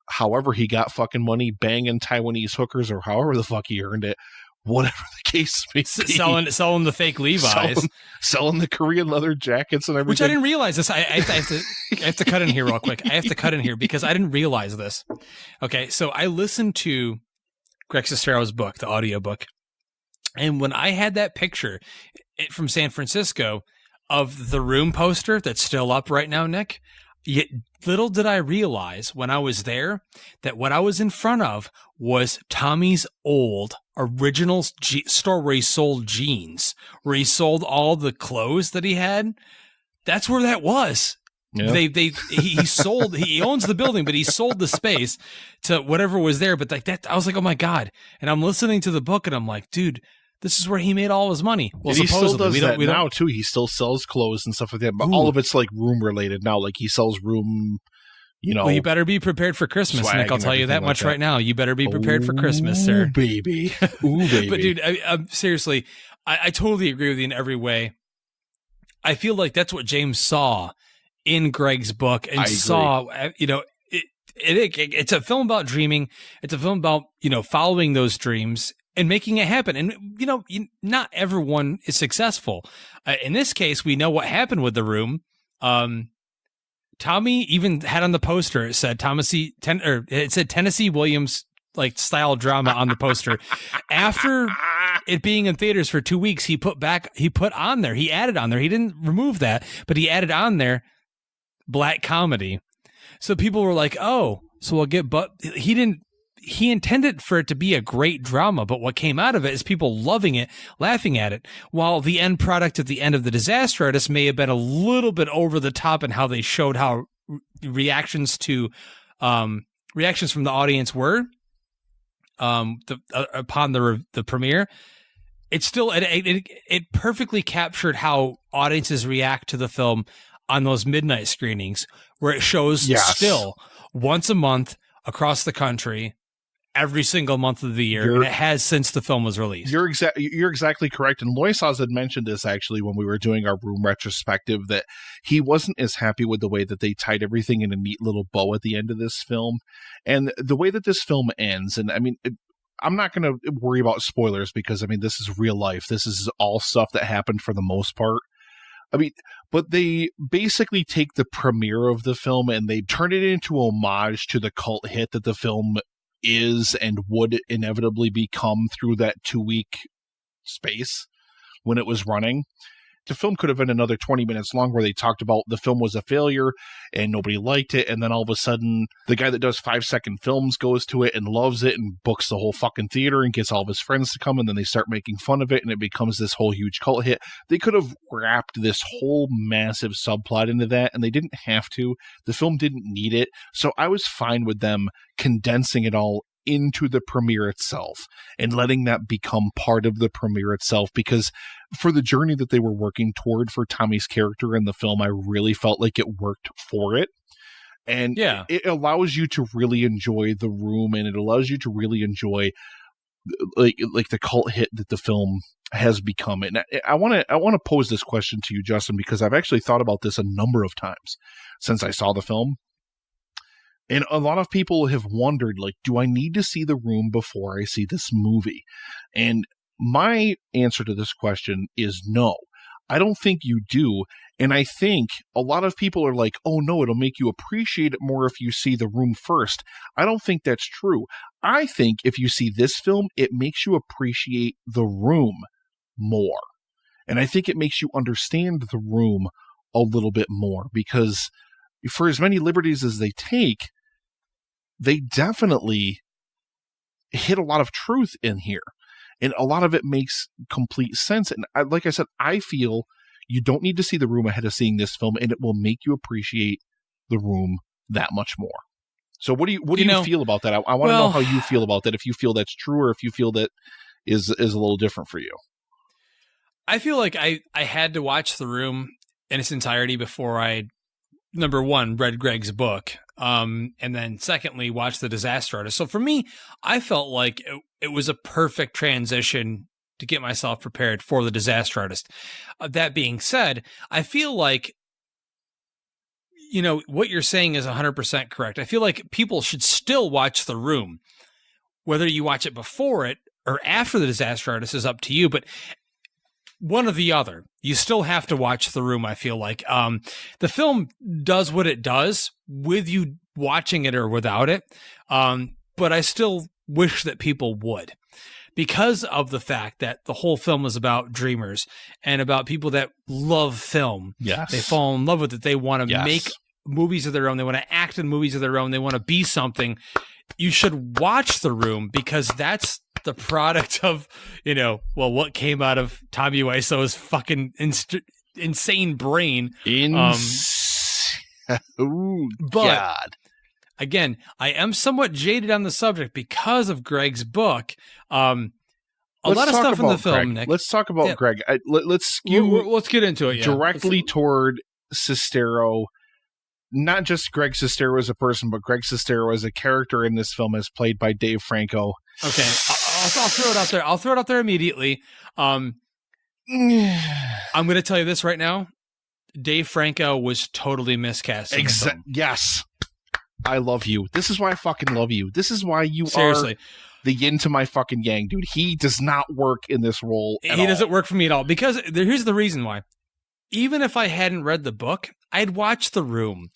however he got fucking money banging Taiwanese hookers or however the fuck he earned it, whatever the case may be.
Selling the fake Levi's.
Selling the Korean leather jackets and everything.
Which I didn't realize this. I have to cut in here real quick. I have to cut in here because I didn't realize this. Okay, so I listened to Greg Sestero's book, the audiobook. And when I had that picture from San Francisco of the Room poster that's still up right now, Nick, little did I realize when I was there that what I was in front of was Tommy's old original store where he sold jeans, where he sold all the clothes that he had. That's where that was. Yeah. He sold, he owns the building, but he sold the space to whatever was there. But like that, I was like, oh my God. And I'm listening to the book and I'm like, dude, this is where he made all his money. Well,
and he still does that now too. He still sells clothes and stuff like that, but all of it's like Room related now. Like he sells Room,
Well, you better be prepared for Christmas, Nick. I'll tell you that much right now. You better be prepared for Christmas, sir.
Baby. Ooh, baby.
But dude, seriously, I totally agree with you in every way. I feel like that's what James saw in Greg's book and saw, it's a film about dreaming. It's a film about, following those dreams and making it happen. And, not everyone is successful. In this case, we know what happened with The Room. Tommy even had on the poster, it said Tennessee Williams style drama on the poster. After it being in theaters for 2 weeks, he added on there. He didn't remove that, but he added on there black comedy. So people were like, oh, so we'll get, but he intended for it to be a great drama, but what came out of it is people loving it, laughing at it, while the end product at the end of The Disaster Artist may have been a little bit over the top in how they showed how reactions from the audience were upon the premiere. It's still, it perfectly captured how audiences react to the film on those midnight screenings, where it shows still once a month across the country, every single month of the year, and it has since the film was released.
You're exactly correct. And Loisaz had mentioned this actually when we were doing our Room retrospective, that he wasn't as happy with the way that they tied everything in a neat little bow at the end of this film. And the way that this film ends, and I mean, I'm not going to worry about spoilers because, I mean, this is real life. This is all stuff that happened for the most part. I mean, but they basically take the premiere of the film and they turn it into a homage to the cult hit that the film is and would inevitably become through that 2 week space when it was running. the film could have been another 20 minutes long where they talked about the film was a failure and nobody liked it. And then all of a sudden, the guy that does 5-second films goes to it and loves it and books the whole fucking theater and gets all of his friends to come. And then they start making fun of it and it becomes this whole huge cult hit. They could have wrapped this whole massive subplot into that, and they didn't have to. The film didn't need it. So I was fine with them condensing it all into the premiere itself and letting that become part of the premiere itself, because for the journey that they were working toward for Tommy's character in the film, I really felt like it worked for it. And it allows you to really enjoy The Room, and it allows you to really enjoy like the cult hit that the film has become. And I want to pose this question to you, Justin, because I've actually thought about this a number of times since I saw the film. And a lot of people have wondered, like, do I need to see The Room before I see this movie? And my answer to this question is no. I don't think you do. And I think a lot of people are like, oh no, it'll make you appreciate it more if you see The Room first. I don't think that's true. I think if you see this film, it makes you appreciate The Room more. And I think it makes you understand The Room a little bit more, because for as many liberties as they take, they definitely hit a lot of truth in here. And a lot of it makes complete sense. And like I said, I feel you don't need to see The Room ahead of seeing this film, and it will make you appreciate The Room that much more. So what do you feel about that? I want to know how you feel about that, if you feel that's true or if you feel that is a little different for you.
I feel like I had to watch The Room in its entirety before I, number one, read Greg's book, and then secondly, watched The Disaster Artist. So for me, I felt like it was a perfect transition to get myself prepared for The Disaster Artist. That being said, I feel like, you know, what you're saying is 100% correct. I feel like people should still watch The Room. Whether you watch it before it or after The Disaster Artist is up to you, but one or the other. You still have to watch The Room, I feel like. The film does what it does with you watching it or without it, but I still wish that people would, because of the fact that the whole film is about dreamers and about people that love film.
Yes.
They fall in love with it. They want to make movies of their own. They want to act in movies of their own. They want to be something. You should watch The Room, because that's the product of, you know, well, what came out of Tommy Wiseau's fucking insane brain.
Ooh,
but
God.
Again, I am somewhat jaded on the subject because of Greg's book. A lot of stuff in the film,
Greg.
Nick.
Let's talk about Greg. Let's
get into it.
Directly toward Sestero. Not just Greg Sestero as a person, but Greg Sestero as a character in this film, as played by Dave Franco.
Okay, I'll throw it out there. I'll throw it out there immediately. I'm going to tell you this right now. Dave Franco was totally miscast.
Yes. I love you. This is why I fucking love you. This is why you
Seriously.
are the yin to my fucking yang, dude. He does not work in this role at all.
He doesn't work for me at all, because here's the reason why. Even if I hadn't read the book, I'd watch The Room.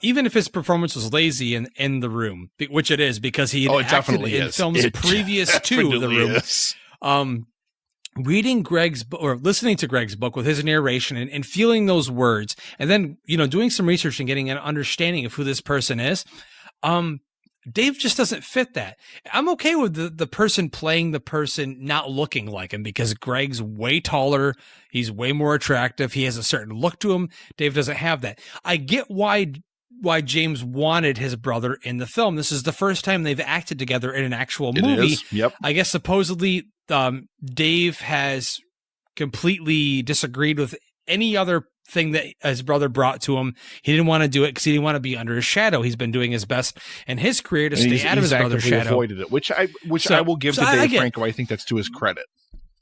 Even if his performance was lazy in The Room, which it is, because he acted in films previous to The Room. Reading Greg's or listening to Greg's book with his narration and feeling those words, and then, you know, doing some research and getting an understanding of who this person is, Dave just doesn't fit that. I'm okay with the person playing the person not looking like him, because Greg's way taller. He's way more attractive. He has a certain look to him. Dave doesn't have that. I get why James wanted his brother in the film. This is the first time they've acted together in an actual movie.
Yep.
I guess supposedly Dave has completely disagreed with any other thing that his brother brought to him. He didn't want to do it because he didn't want to be under his shadow. He's been doing his best in his career to stay out of his brother's shadow.
Avoided it, which I will give to Dave Franco. I think that's to his credit.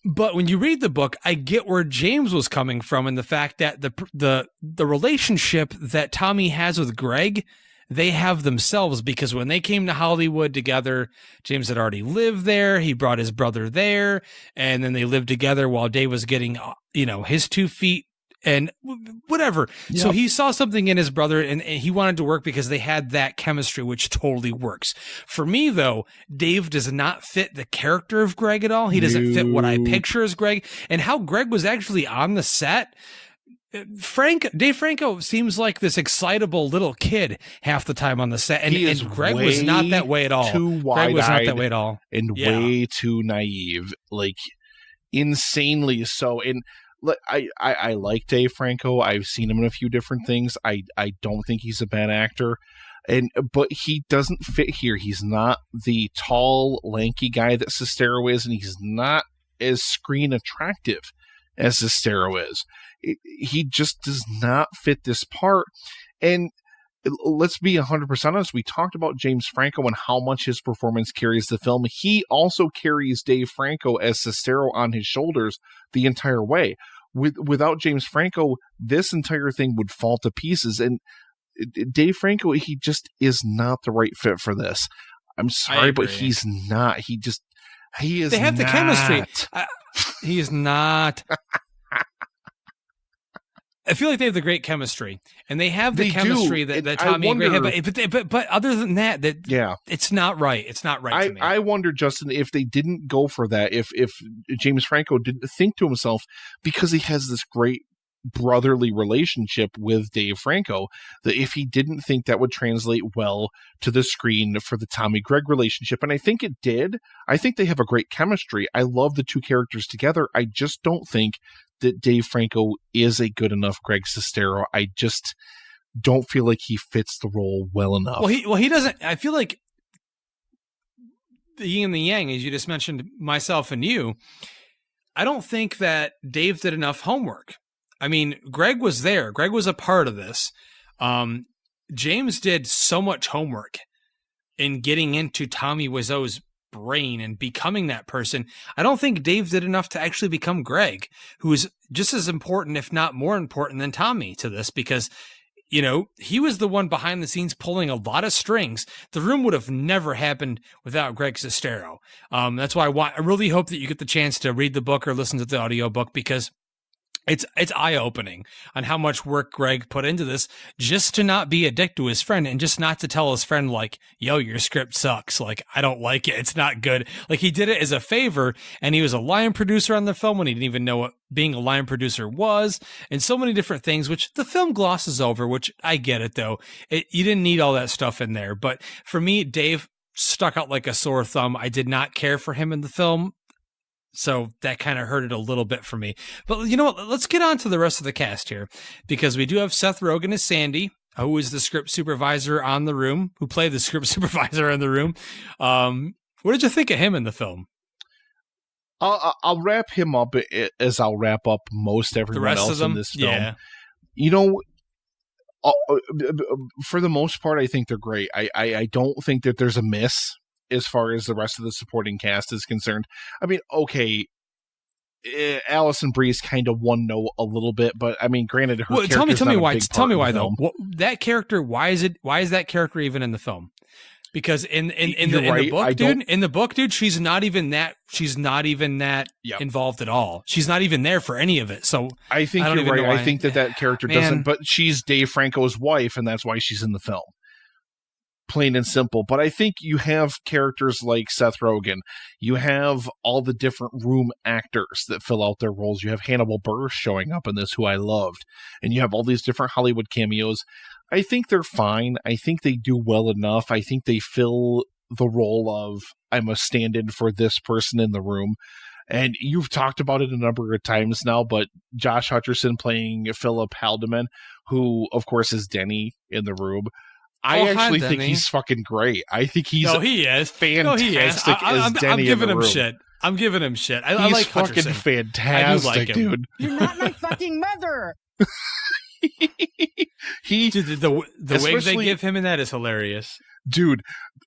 But when you read the book, I get where James was coming from, and the fact that the relationship that Tommy has with Greg, they have themselves, because when they came to Hollywood together, James had already lived there. He brought his brother there, and then they lived together while Dave was getting, you know, his 2 feet and whatever.
Yep.
So he saw something in his brother and he wanted to work because they had that chemistry, which totally works. For me, though, Dave does not fit the character of Greg at all. He doesn't fit what I picture as Greg, and how Greg was actually on the set. Dave Franco seems like this excitable little kid half the time on the set, and Greg was not that way at all. Greg was not that way at all,
and way too naive, like insanely so. And I like Dave Franco. I've seen him in a few different things. I don't think he's a bad actor, but he doesn't fit here. He's not the tall, lanky guy that Sestero is, and he's not as screen attractive as Sestero is. He just does not fit this part. And let's be 100% honest. We talked about James Franco and how much his performance carries the film. He also carries Dave Franco as Sestero on his shoulders the entire way. Without James Franco, this entire thing would fall to pieces. And Dave Franco, he just is not the right fit for this. I'm sorry, but he's not. He is.
They have the chemistry. He is not. I feel like they have the great chemistry, and they have the chemistry that Tommy and Greg have. But other than that, it's not right. It's not right to me.
I wonder, Justin, if they didn't go for that, if James Franco didn't think to himself, because he has this great brotherly relationship with Dave Franco, that if he didn't think that would translate well to the screen for the Tommy Greg relationship, and I think it did. I think they have a great chemistry. I love the two characters together. I just don't think that Dave Franco is a good enough Greg Sestero. I just don't feel like he fits the role well enough.
Well, he doesn't. I feel like the yin and the yang, as you just mentioned, myself and you. I don't think that Dave did enough homework. I mean, Greg was there. Greg was a part of this. James did so much homework in getting into Tommy Wiseau's brain and becoming that person. I don't think Dave did enough to actually become Greg, who is just as important, if not more important than Tommy to this, because, you know, he was the one behind the scenes pulling a lot of strings. The Room would have never happened without Greg Sestero. That's why I really hope that you get the chance to read the book or listen to the audiobook, because it's eye-opening on how much work Greg put into this just to not be a dick to his friend and just not to tell his friend, like, yo, your script sucks. Like, I don't like it. It's not good. Like, he did it as a favor, and he was a line producer on the film when he didn't even know what being a line producer was, and so many different things, which the film glosses over, which I get it, though. You didn't need all that stuff in there. But for me, Dave stuck out like a sore thumb. I did not care for him in the film. So that kind of hurt it a little bit for me. But you know what? Let's get on to the rest of the cast here, because we do have Seth Rogen as Sandy, who is the script supervisor on The Room, who played the script supervisor on The Room. What did you think of him in the film?
I'll wrap him up as I'll wrap up most everyone else in this film.
Yeah.
You know, for the most part, I think they're great. I don't think that there's a miss as far as the rest of the supporting cast is concerned. I mean, okay, Alison Brie's kind of one note a little bit, but I mean, granted, her character's
tell me why. Tell me why
though.
That character. Why is that character even in the film? Because in the book, dude, she's not even that involved at all. She's not even there for any of it. So
I think you're right. I think that character doesn't, but she's Dave Franco's wife, and that's why she's in the film. Plain and simple. But I think you have characters like Seth Rogen. You have all the different Room actors that fill out their roles. You have Hannibal Buress showing up in this, who I loved. And you have all these different Hollywood cameos. I think they're fine. I think they do well enough. I think they fill the role of, I'm a stand-in for this person in the room. And you've talked about it a number of times now, but Josh Hutcherson playing Philip Haldeman, who, of course, is Denny in The Room. I actually think he's fucking great. I think he's fantastic as Denny.
I'm giving
in the
him
room.
shit. I'm giving him shit. I like
fucking
Hutcherson.
fantastic,
I do like
dude.
You're not my fucking mother.
The wig they give him in that is hilarious.
Dude,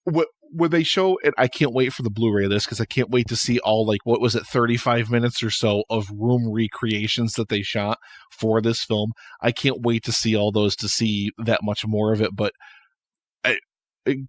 when they show it, I can't wait for the Blu-ray of this, because I can't wait to see all, like, what was it, 35 minutes or so of Room recreations that they shot for this film. I can't wait to see all those, to see that much more of it. But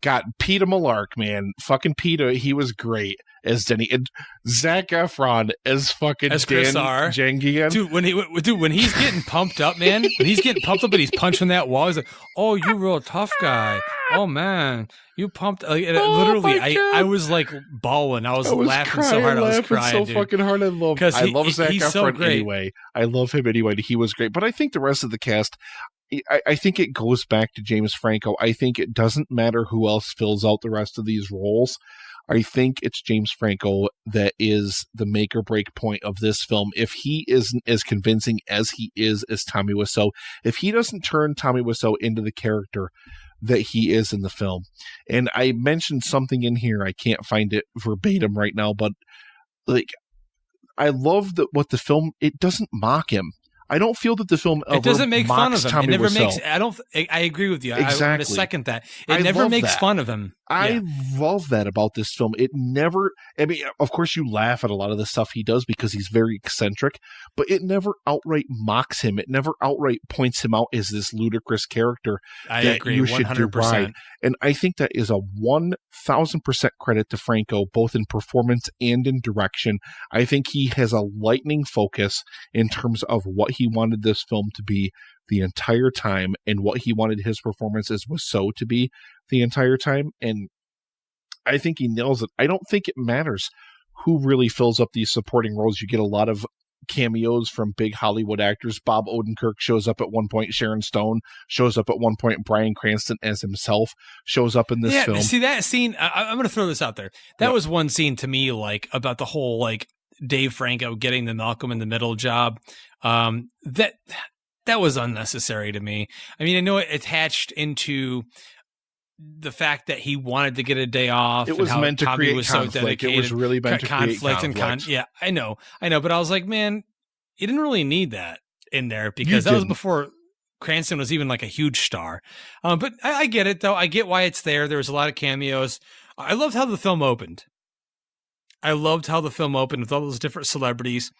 got Peter Malark, man. Fucking Peter, he was great as Denny. And Zac Efron as fucking
as Chris
Dan
R.
Jangian.
When he's getting pumped up, man, when he's getting pumped up and he's punching that wall, he's like, "Oh, you real tough guy. Oh man, you pumped." Literally, I was like bawling. I was laughing so hard. I was crying,
so fucking hard. I love Zac Efron
so
anyway. I love him anyway. He was great. But I think the rest of the cast, I think it goes back to James Franco. I think it doesn't matter who else fills out the rest of these roles. I think it's James Franco that is the make or break point of this film. If he isn't as convincing as he is as Tommy Wiseau, if he doesn't turn Tommy Wiseau into the character that he is in the film. And I mentioned something in here, I can't find it verbatim right now, but like, I love that what the film, it doesn't mock him. I don't feel that the film ever
it doesn't make fun of him.
Tommy
It never
Wiseau.
makes. I agree with you.
Exactly.
I want to second that. It
I
never
love
makes
that.
fun of him.
I love that about this film. It never, I mean, of course you laugh at a lot of the stuff he does because he's very eccentric, but it never outright mocks him. It never outright points him out as this ludicrous character
I
that
agree,
you should
100%.
do right. And I think that is a 1,000% credit to Franco, both in performance and in direction. I think he has a lightning focus in terms of what he wanted this film to be the entire time and what he wanted his performances was so to be the entire time. And I think he nails it. I don't think it matters who really fills up these supporting roles. You get a lot of cameos from big Hollywood actors. Bob Odenkirk shows up at one point. Sharon Stone shows up at one point. Bryan Cranston as himself shows up in this film.
See that scene? I'm going to throw this out there. That was one scene to me, like about the whole like Dave Franco getting the Malcolm in the Middle job. That was unnecessary to me. I mean, I know it attached into the fact that he wanted to get a day off.
It was meant to create conflict. It was really meant to create conflict.
Yeah, I know. But I was like, man, you didn't really need that in there because that was before Cranston was even like a huge star. But I get it though. I get why it's there. There was a lot of cameos. I loved how the film opened. with all those different celebrities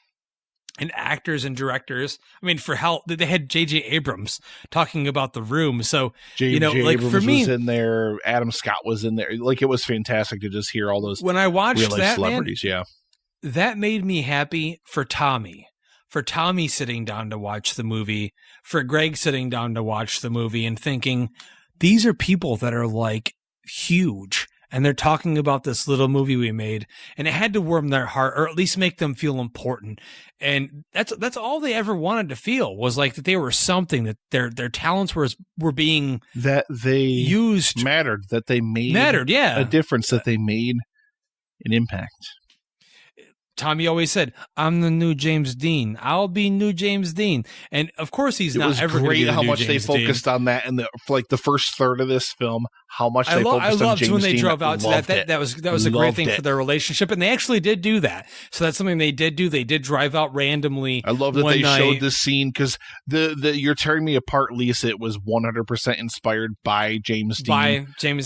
and actors and directors. I mean, for hell, they had J.J. Abrams talking about The Room. So,
J.J.
like
Abrams
for me,
was in there. Adam Scott was in there. Like, it was fantastic to just hear all those
when I watched that,
celebrities.
Man, that made me happy for Tommy sitting down to watch the movie, for Greg sitting down to watch the movie and thinking, these are people that are like huge. And they're talking about this little movie we made, and it had to warm their heart, or at least make them feel important. And that's all they ever wanted to feel, was like that they were something, that their talents were being
that they
used,
mattered, that they made a difference, that they made an impact.
Tommy always said, "I'm the new James Dean. I'll be new James Dean." And of course, he's not ever going to be the new James Dean. It was great how much they focused
on that in the first third of this film. How much they focused on James Dean. I loved when they drove out to that. That was a great thing for their relationship, and they actually did do that. So that's something they did do. They did drive out randomly. I love that they showed this scene because the "You're Tearing Me Apart," Lisa, it was 100% inspired by James Dean.
By James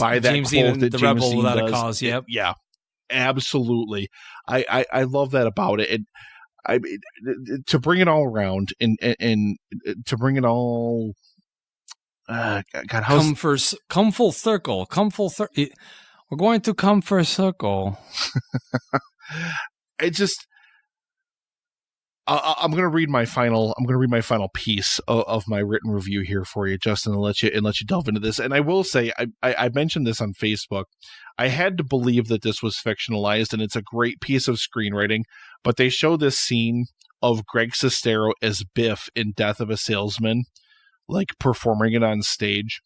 Dean and the Rebel Without a Cause. Yep.
Yeah. Absolutely. I love that about it. And to bring it all around and to bring it all God,
come full circle. We're going to come for a circle.
I'm going to read my final piece of my written review here for you, Justin, and let you delve into this. And I will say, I mentioned this on Facebook. I had to believe that this was fictionalized, and it's a great piece of screenwriting. But they show this scene of Greg Sestero as Biff in Death of a Salesman, like performing it on stage,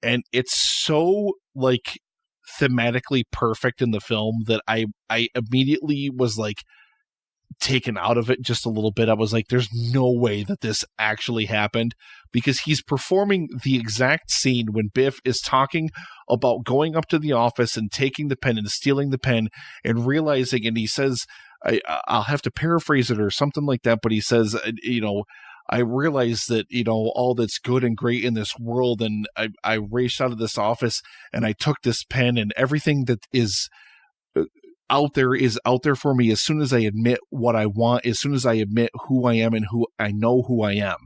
and it's so like thematically perfect in the film that I immediately was like taken out of it just a little bit. I was like, there's no way that this actually happened, because he's performing the exact scene when Biff is talking about going up to the office and taking the pen and stealing the pen and realizing, and he says, I'll have to paraphrase it or something like that, but he says, I realize that, all that's good and great in this world, and I raced out of this office and I took this pen, and everything that is out there for me as soon as I admit what I want, as soon as I admit who I am and who I know who I am.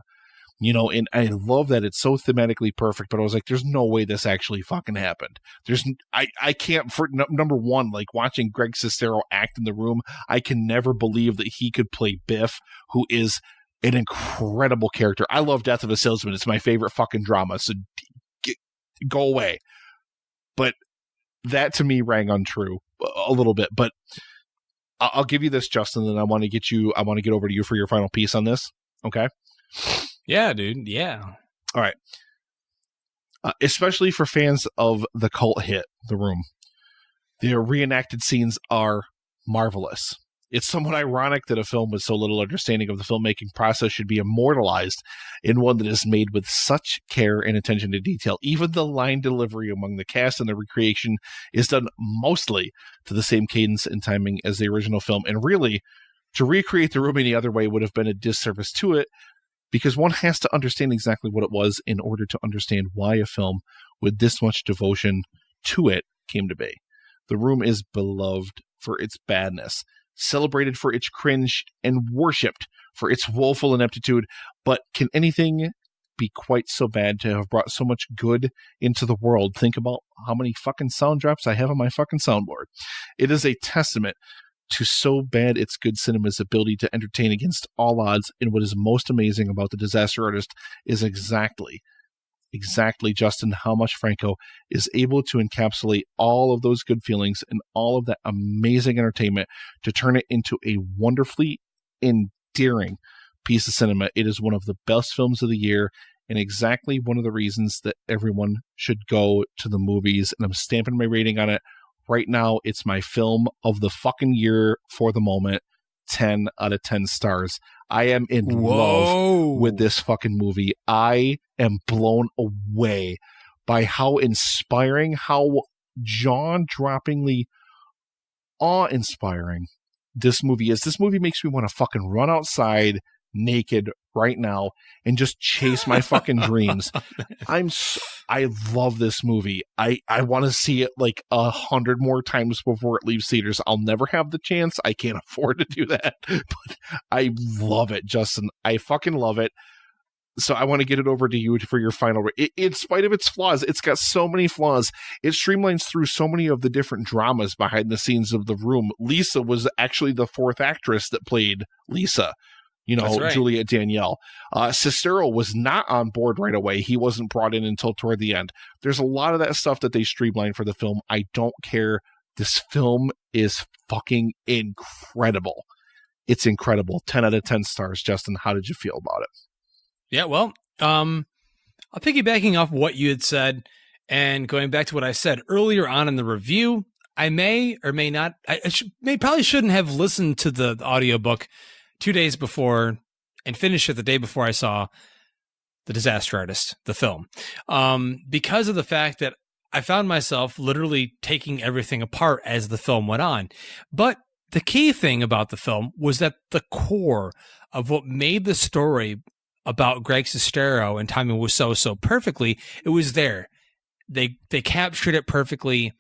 And I love that it's so thematically perfect, but I was like, there's no way this actually fucking happened. I can't, for number one, like watching Greg Sestero act in The Room, I can never believe that he could play Biff, who is an incredible character. I love Death of a Salesman. It's my favorite fucking drama, so go away. But that to me rang untrue a little bit, but I'll give you this, Justin, and I want to get over to you for your final piece on this. Okay.
Yeah, dude. Yeah.
All right. Especially for fans of the cult hit, The Room, the reenacted scenes are marvelous. It's somewhat ironic that a film with so little understanding of the filmmaking process should be immortalized in one that is made with such care and attention to detail. Even the line delivery among the cast and the recreation is done mostly to the same cadence and timing as the original film. And really, to recreate The Room any other way would have been a disservice to it, because one has to understand exactly what it was in order to understand why a film with this much devotion to it came to be. The Room is beloved for its badness, celebrated for its cringe, and worshipped for its woeful ineptitude. But can anything be quite so bad to have brought so much good into the world? Think about how many fucking sound drops I have on my fucking soundboard. It is a testament to so bad it's good cinema's ability to entertain against all odds. And what is most amazing about The Disaster Artist is exactly, Justin, how much Franco is able to encapsulate all of those good feelings and all of that amazing entertainment to turn it into a wonderfully endearing piece of cinema. It is one of the best films of the year, and exactly one of the reasons that everyone should go to the movies. And I'm stamping my rating on it right now. It's my film of the fucking year for the moment. 10 out of 10 stars. I am in love with this fucking movie. I am blown away by how inspiring, how jaw-droppingly awe-inspiring this movie is. This movie makes me want to fucking run outside naked right now and just chase my fucking dreams. I love this movie. I want to see it like 100 more times before it leaves theaters. I'll never have the chance. I can't afford to do that, but I love it, Justin. I fucking love it. So I want to get it over to you for your final. In spite of its flaws, it's got so many flaws. It streamlines through so many of the different dramas behind the scenes of The Room. Lisa was actually the fourth actress that played Lisa. Right. Juliet Danielle. Sestero was not on board right away. He wasn't brought in until toward the end. There's a lot of that stuff that they streamlined for the film. I don't care. This film is fucking incredible. It's incredible. 10 out of 10 stars. Justin, how did you feel about it?
Yeah, well, I'll piggybacking off what you had said and going back to what I said earlier on in the review, I may or may not, probably shouldn't have listened to the audiobook 2 days before and finished it the day before I saw The Disaster Artist, the film, because of the fact that I found myself literally taking everything apart as the film went on. But the key thing about the film was that the core of what made the story about Greg Sestero and Tommy Wiseau so perfectly, it was there. They captured it perfectly.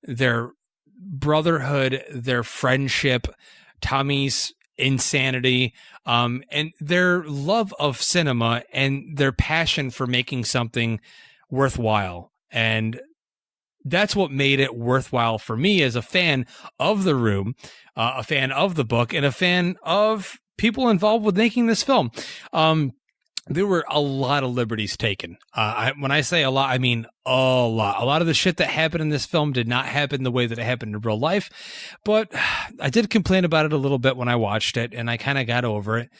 Their brotherhood, their friendship, Tommy's insanity, and their love of cinema and their passion for making something worthwhile. And that's what made it worthwhile for me as a fan of The Room, a fan of the book, and a fan of people involved with making this film. There were a lot of liberties taken. When I say a lot, I mean a lot. A lot of the shit that happened in this film did not happen the way that it happened in real life. But I did complain about it a little bit when I watched it, and I kind of got over it.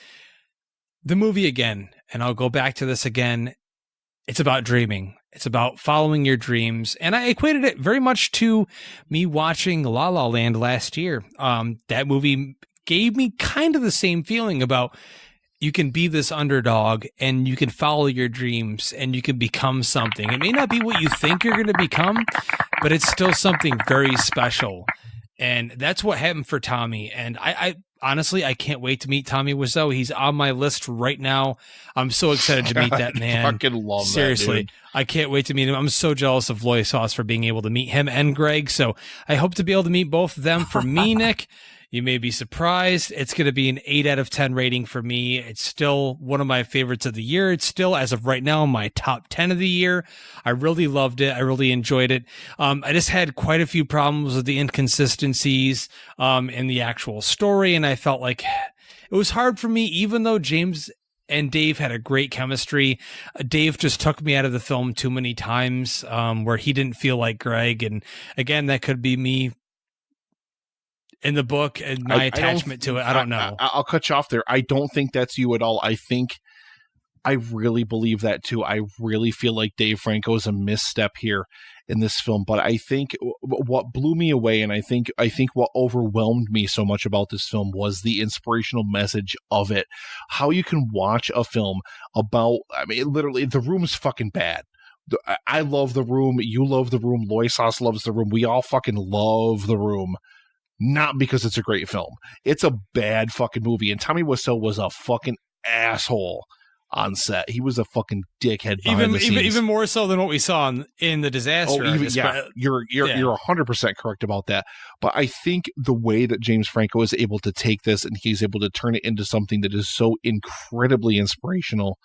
The movie again, and I'll go back to this again, it's about dreaming. It's about following your dreams. And I equated it very much to me watching La La Land last year. That movie gave me kind of the same feeling about you can be this underdog and you can follow your dreams and you can become something. It may not be what you think you're going to become, but it's still something very special. And that's what happened for Tommy. And I honestly, I can't wait to meet Tommy Wiseau. He's on my list right now. I'm so excited to meet that man.
I fucking love
Seriously,
that, dude.
I can't wait to meet him. I'm so jealous of Loy Sauce for being able to meet him and Greg. So I hope to be able to meet both of them. For me, Nick, You may be surprised. It's going to be an 8 out of 10 rating for me. It's still one of my favorites of the year. It's still, as of right now, my top 10 of the year. I really loved it. I really enjoyed it. I just had quite a few problems with the inconsistencies in the actual story, and I felt like it was hard for me, even though James and Dave had a great chemistry. Dave just took me out of the film too many times where he didn't feel like Greg. And again, that could be me in the book and my attachment to it. I don't know.
I'll cut you off there. I don't think that's you at all. I really believe that too. I really feel like Dave Franco is a misstep here in this film. But I think what blew me away, and I think what overwhelmed me so much about this film was the inspirational message of it. How you can watch a film about, I mean, literally, The Room's fucking bad. I love The Room. You love The Room. Loisos loves The Room. We all fucking love The Room. Not because it's a great film. It's a bad fucking movie. And Tommy Wiseau was a fucking asshole on set. He was a fucking dickhead behind the scenes.
Even more so than what we saw in The Disaster.
You're 100% correct about that. But I think the way that James Franco is able to take this and he's able to turn it into something that is so incredibly inspirational.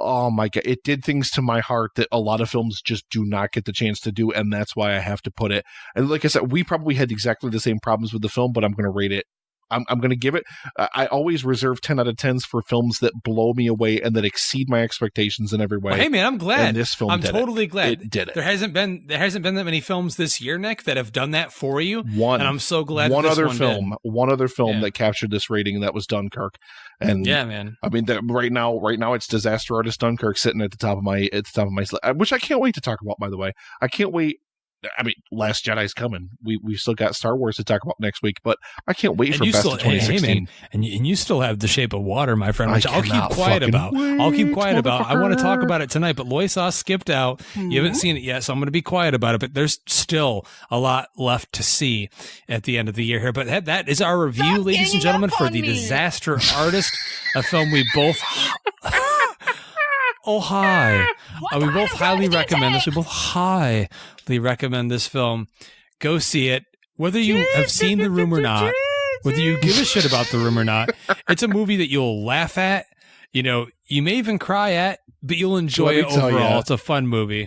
Oh my God, it did things to my heart that a lot of films just do not get the chance to do, and that's why I have to put it. And like I said, we probably had exactly the same problems with the film, but I'm going to rate it. I'm going to give it. I always reserve 10 out of 10s for films that blow me away and that exceed my expectations in every way.
Well, hey man, I'm glad.
And this film
I'm totally glad.
It did it.
There hasn't been that many films this year, Nick, that have done that for you. And I'm so glad.
One other film that captured this rating, and that was Dunkirk. And
yeah, man.
I mean, right now, it's Disaster Artist Dunkirk sitting at the top of my list, which I can't wait to talk about. By the way, I can't wait. I mean, Last Jedi's coming. We've still got Star Wars to talk about next week, but I can't wait for Best of 2016. Hey, man,
and you still have The Shape of Water, my friend, which I'll keep quiet about. I want to talk about it tonight, but Loisos skipped out. You haven't seen it yet, so I'm going to be quiet about it, but there's still a lot left to see at the end of the year here. But that is our review, ladies and gentlemen, for The Disaster Artist, a film we both... Oh, hi. We both highly recommend this. We both highly recommend this film. Go see it. Whether you have seen The Room or not, whether you give a shit about The Room or not, it's a movie that you'll laugh at. You know, you may even cry at, but you'll enjoy it overall. It's a fun movie.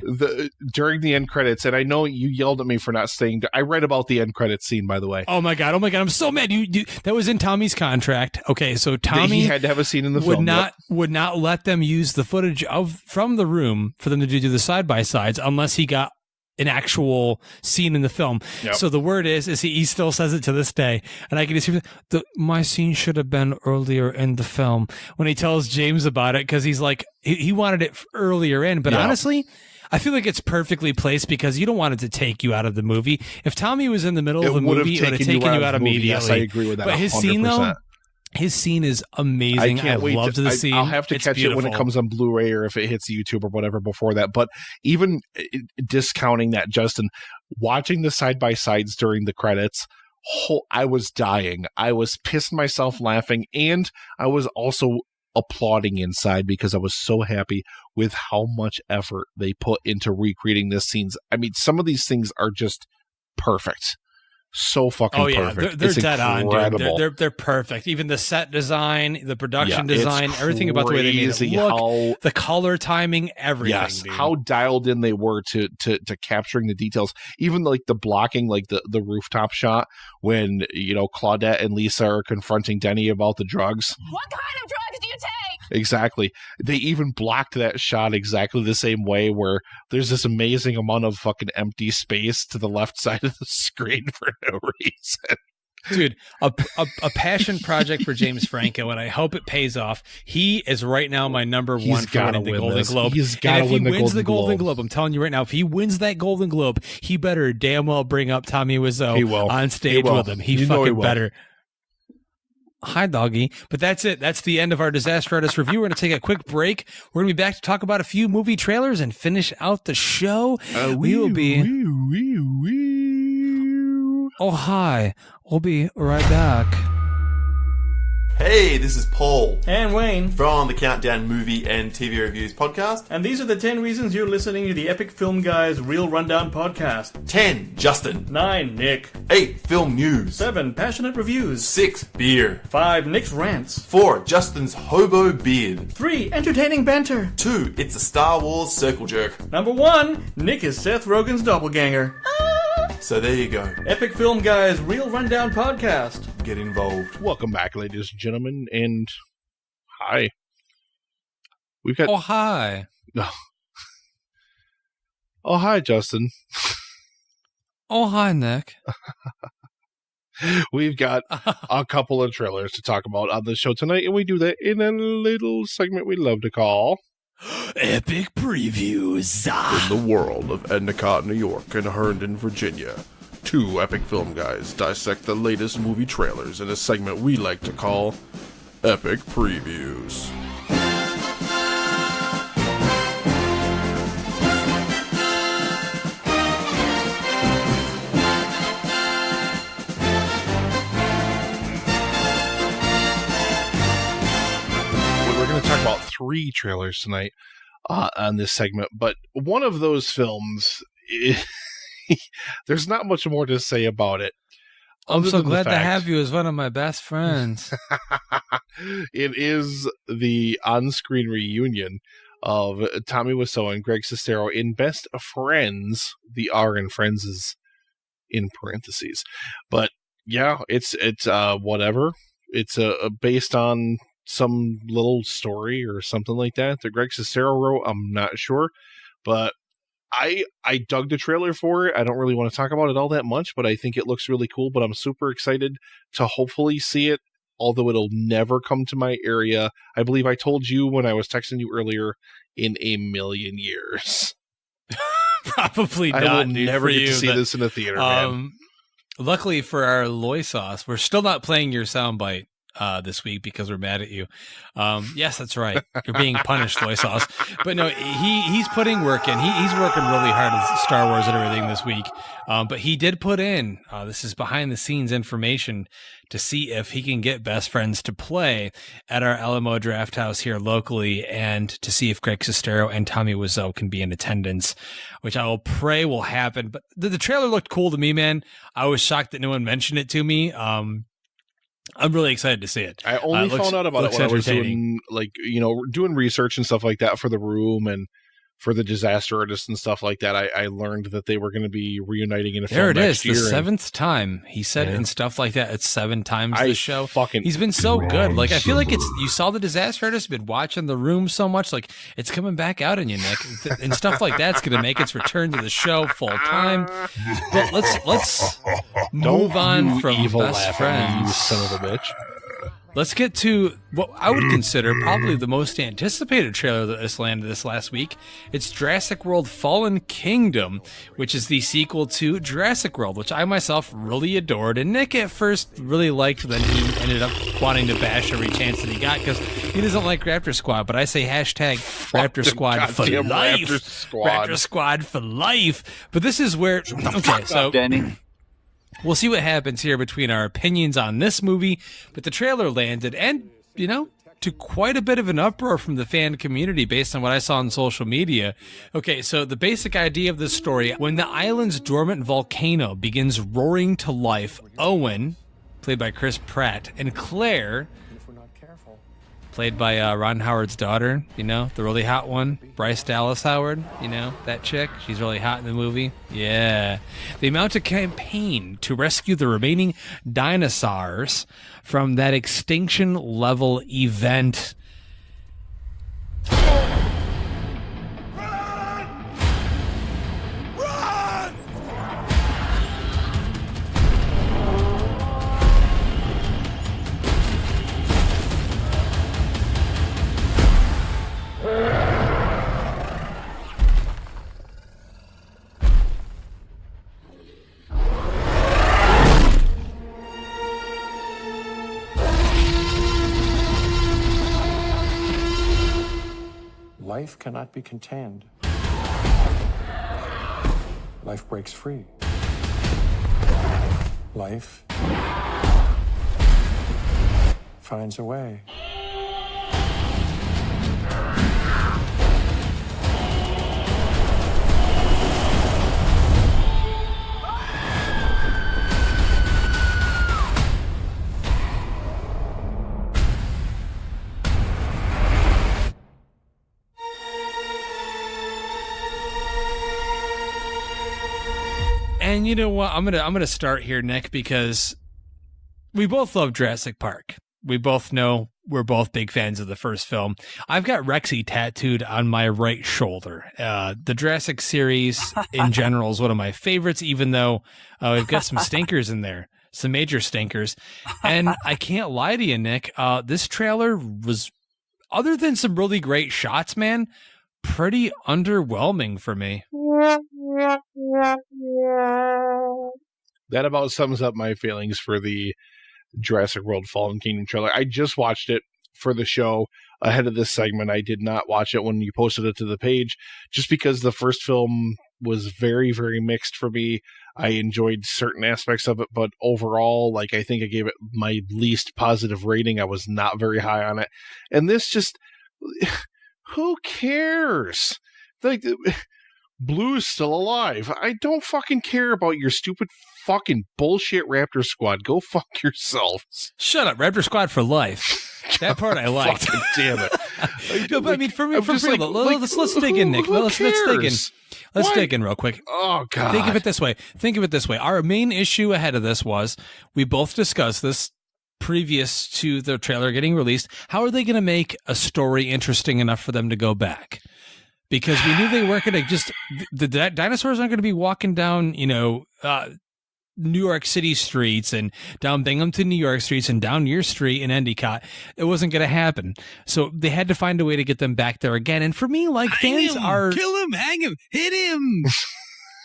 During the end credits, and I know you yelled at me for not staying. I read about the end credits scene, by the way.
Oh my god! I'm so mad. You that was in Tommy's contract. Okay, so Tommy
he had to have a scene in the film.
Would not let them use the footage from The Room for them to do the side by sides unless he got an actual scene in the film. Yep. So the word is he still says it to this day. And I can just hear my scene should have been earlier in the film when he tells James about it, because he's like, he wanted it earlier in. But honestly, I feel like it's perfectly placed because you don't want it to take you out of the movie. If Tommy was in the middle of the movie, it would have taken you out immediately. Yes,
I agree with that.
But his 100%. Scene, though, his scene is amazing. I loved the scene.
I'll have to catch it when it comes on Blu-ray or if it hits YouTube or whatever before that. But even discounting that, Justin, watching the side-by-sides during the credits, I was dying. I was pissing myself laughing, and I was also applauding inside because I was so happy with how much effort they put into recreating these scenes. I mean, some of these things are just perfect. So fucking perfect.
They're dead incredible. On, dude. They're perfect. Even the set design, the production design, everything about the way they made it look, the color timing, everything.
Yes,
dude.
How dialed in they were to capturing the details. Even like the blocking, like the rooftop shot when Claudette and Lisa are confronting Denny about the drugs.
What kind of drugs do you take?
Exactly. They even blocked that shot exactly the same way, where there's this amazing amount of fucking empty space to the left side of the screen for no reason.
Dude, a passion project for James Franco, and I hope it pays off. He is right now my number one for winning the Golden Globe.
He's got to win the Golden Globe.
I'm telling you right now, if he wins that Golden Globe, he better damn well bring up Tommy Wiseau on stage with him. He fucking better. Hi, doggy. But that's it. That's the end of our Disaster Artist review. We're going to take a quick break. We're going to be back to talk about a few movie trailers and finish out the show. We will be... Oh, hi. We'll be right back.
Hey, this is Paul.
And Wayne.
From the Countdown Movie and TV Reviews podcast.
And these are the 10 reasons you're listening to the Epic Film Guys Real Rundown podcast.
10. Justin.
9. Nick.
8. Film news.
7. Passionate reviews.
6. Beer.
5. Nick's rants.
4. Justin's hobo beard.
3. Entertaining banter.
2. It's a Star Wars circle jerk.
Number 1. Nick is Seth Rogen's doppelganger.
So there you go.
Epic Film Guys Real Rundown podcast.
Get involved.
Welcome back, ladies and gentlemen, and hi. We've got...
Oh, hi.
Oh, hi, Justin.
Oh, hi, Nick.
We've got a couple of trailers to talk about on the show tonight, and we do that in a little segment we love to call...
Epic Previews.
In the world of Endicott, New York, and Herndon, Virginia, two epic film guys dissect the latest movie trailers in a segment we like to call Epic Previews.
We're going to talk about 3 trailers tonight on this segment, but one of those films, there's not much more to say about it.
I'm so glad to have you as one of my best friends.
It is the on-screen reunion of Tommy Wiseau and Greg Sestero in Best Friends. The R in Friends is in parentheses, but yeah, it's whatever. It's based on some little story or something like that Greg Sestero wrote. I'm not sure, but I dug the trailer for it. I don't really want to talk about it all that much, but I think it looks really cool, but I'm super excited to hopefully see it, although it'll never come to my area. I believe I told you when I was texting you earlier, in a million years.
Probably not.
I will never get to see this in a theater, man.
Luckily for our Loy Sauce, we're still not playing your soundbite this week because we're mad at you. Yes, that's right. You're being punished, Loy Sauce. But no, he's putting work in. He's working really hard at Star Wars and everything this week. But he did put in, this is behind the scenes information to see if he can get Best Friends to play at our Alamo Draft House here locally, and to see if Greg Sestero and Tommy Wiseau can be in attendance, which I will pray will happen. But the trailer looked cool to me, man. I was shocked that no one mentioned it to me. I'm really excited to see it.
I only found out about it when I was doing research and stuff like that for The Room and for the Disaster Artist and stuff like that. I learned that they were going to be reuniting in a film next year.
There it is, the 7th time. He said it and stuff like that. It's 7 times this show. He's been so good. Like, I feel like you saw the Disaster Artist, been watching The Room so much, like it's coming back out on you, Nick. And stuff like that's going to make its return to the show full time. But let's move on from Best Friends.
You son of a bitch.
Let's get to what I would consider probably the most anticipated trailer that has landed this last week. It's Jurassic World Fallen Kingdom, which is the sequel to Jurassic World, which I myself really adored. And Nick at first really liked, then he ended up wanting to bash every chance that he got because he doesn't like Raptor Squad. But I say hashtag Raptor Squad for life. Raptor Squad for life. But this is where... Okay, so... Danny. We'll see what happens here between our opinions on this movie, but the trailer landed, and, to quite a bit of an uproar from the fan community based on what I saw on social media. Okay, so the basic idea of this story, when the island's dormant volcano begins roaring to life, Owen, played by Chris Pratt, and Claire, played by Ron Howard's daughter, the really hot one, Bryce Dallas Howard, that chick. She's really hot in the movie. Yeah. They mount a campaign to rescue the remaining dinosaurs from that extinction-level event.
Life cannot be contained. Life breaks free. finds a way.
And you know what? I'm gonna start here, Nick, because we both love Jurassic Park. We both know we're both big fans of the first film. I've got Rexy tattooed on my right shoulder. The Jurassic series in general is one of my favorites, even though we've got some stinkers in there, some major stinkers. And I can't lie to you, Nick. This trailer was, other than some really great shots, man, pretty underwhelming for me.
That about sums up my feelings for the Jurassic World Fallen Kingdom trailer. I just watched it for the show ahead of this segment. I did not watch it when you posted it to the page, just because the first film was very, very mixed for me. I enjoyed certain aspects of it, but overall, like, I think I gave it my least positive rating. I was not very high on it. And this just, who cares? Like, Blue's still alive. I don't fucking care about your stupid fucking bullshit Raptor Squad. Go fuck yourselves.
Shut up, Raptor Squad for life. That part I liked.
Fucking damn it.
No, but I mean, for me, for real, let's dig in, Nick. Let's dig in. Let's dig in real quick.
Oh, God.
Think of it this way. Our main issue ahead of this was, we both discussed this previous to the trailer getting released. How are they going to make a story interesting enough for them to go back? Because we knew they weren't going to just, the dinosaurs aren't going to be walking down, New York City streets and down Binghamton, New York streets and down your street in Endicott. It wasn't going to happen. So they had to find a way to get them back there again. And for me, like, fans are...
Kill him, hang him, hit him.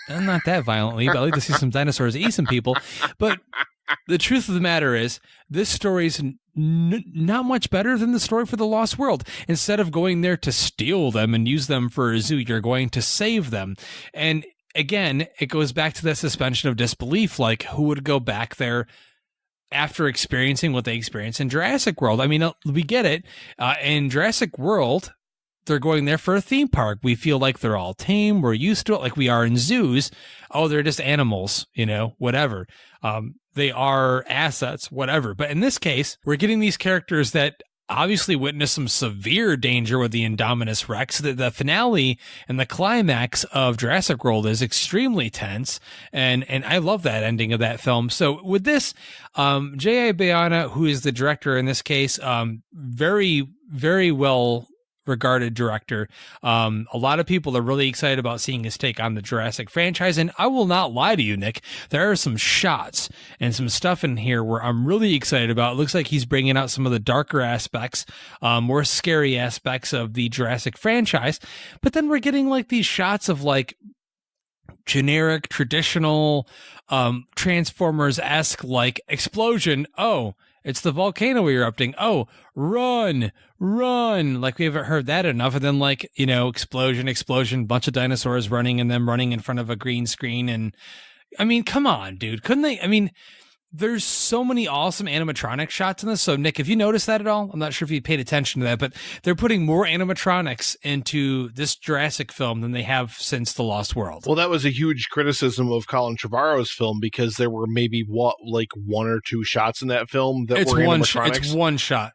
Not that violently, but I'd like to see some dinosaurs eat some people. But the truth of the matter is, this story's not much better than the story for the Lost World. Instead of going there to steal them and use them for a zoo, you're going to save them. And again, it goes back to that suspension of disbelief. Like, who would go back there after experiencing what they experienced in Jurassic World? I mean, we get it. In Jurassic World, they're going there for a theme park. We feel like they're all tame. We're used to it, like we are in zoos. Oh, they're just animals, whatever. They are assets, whatever. But in this case, we're getting these characters that obviously witnessed some severe danger with the Indominus Rex. The finale and the climax of Jurassic World is extremely tense, and I love that ending of that film. So with this, J.A. Bayona, who is the director in this case, very, very well regarded director. A lot of people are really excited about seeing his take on the Jurassic franchise. And I will not lie to you, Nick, there are some shots and some stuff in here where I'm really excited about. It looks like he's bringing out some of the darker aspects, more scary aspects of the Jurassic franchise. But then we're getting like these shots of like generic, traditional, Transformers-esque, like, explosion. Oh, it's the volcano erupting. Oh, run. Like, we haven't heard that enough. And then, like, explosion, bunch of dinosaurs running and them running in front of a green screen. And I mean, come on, dude. Couldn't they? I mean, there's so many awesome animatronic shots in this. So, Nick, have you noticed that at all? I'm not sure if you paid attention to that, but they're putting more animatronics into this Jurassic film than they have since The Lost World.
Well, that was a huge criticism of Colin Trevorrow's film, because there were maybe one or two shots in that film that were animatronics.
It's one shot.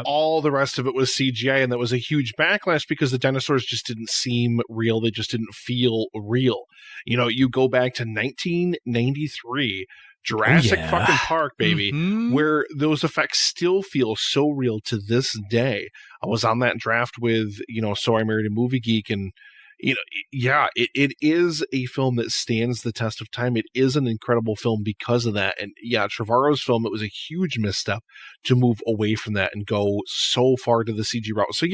All the rest of it was CGI, and that was a huge backlash because the dinosaurs just didn't seem real. They just didn't feel real. You go back to 1993, Jurassic fucking Park, baby, where those effects still feel so real to this day. I was on that draft with, So I Married a Movie Geek, and, it is a film that stands the test of time. It is an incredible film because of that. And Trevorrow's film, it was a huge misstep to move away from that and go so far to the CG route. So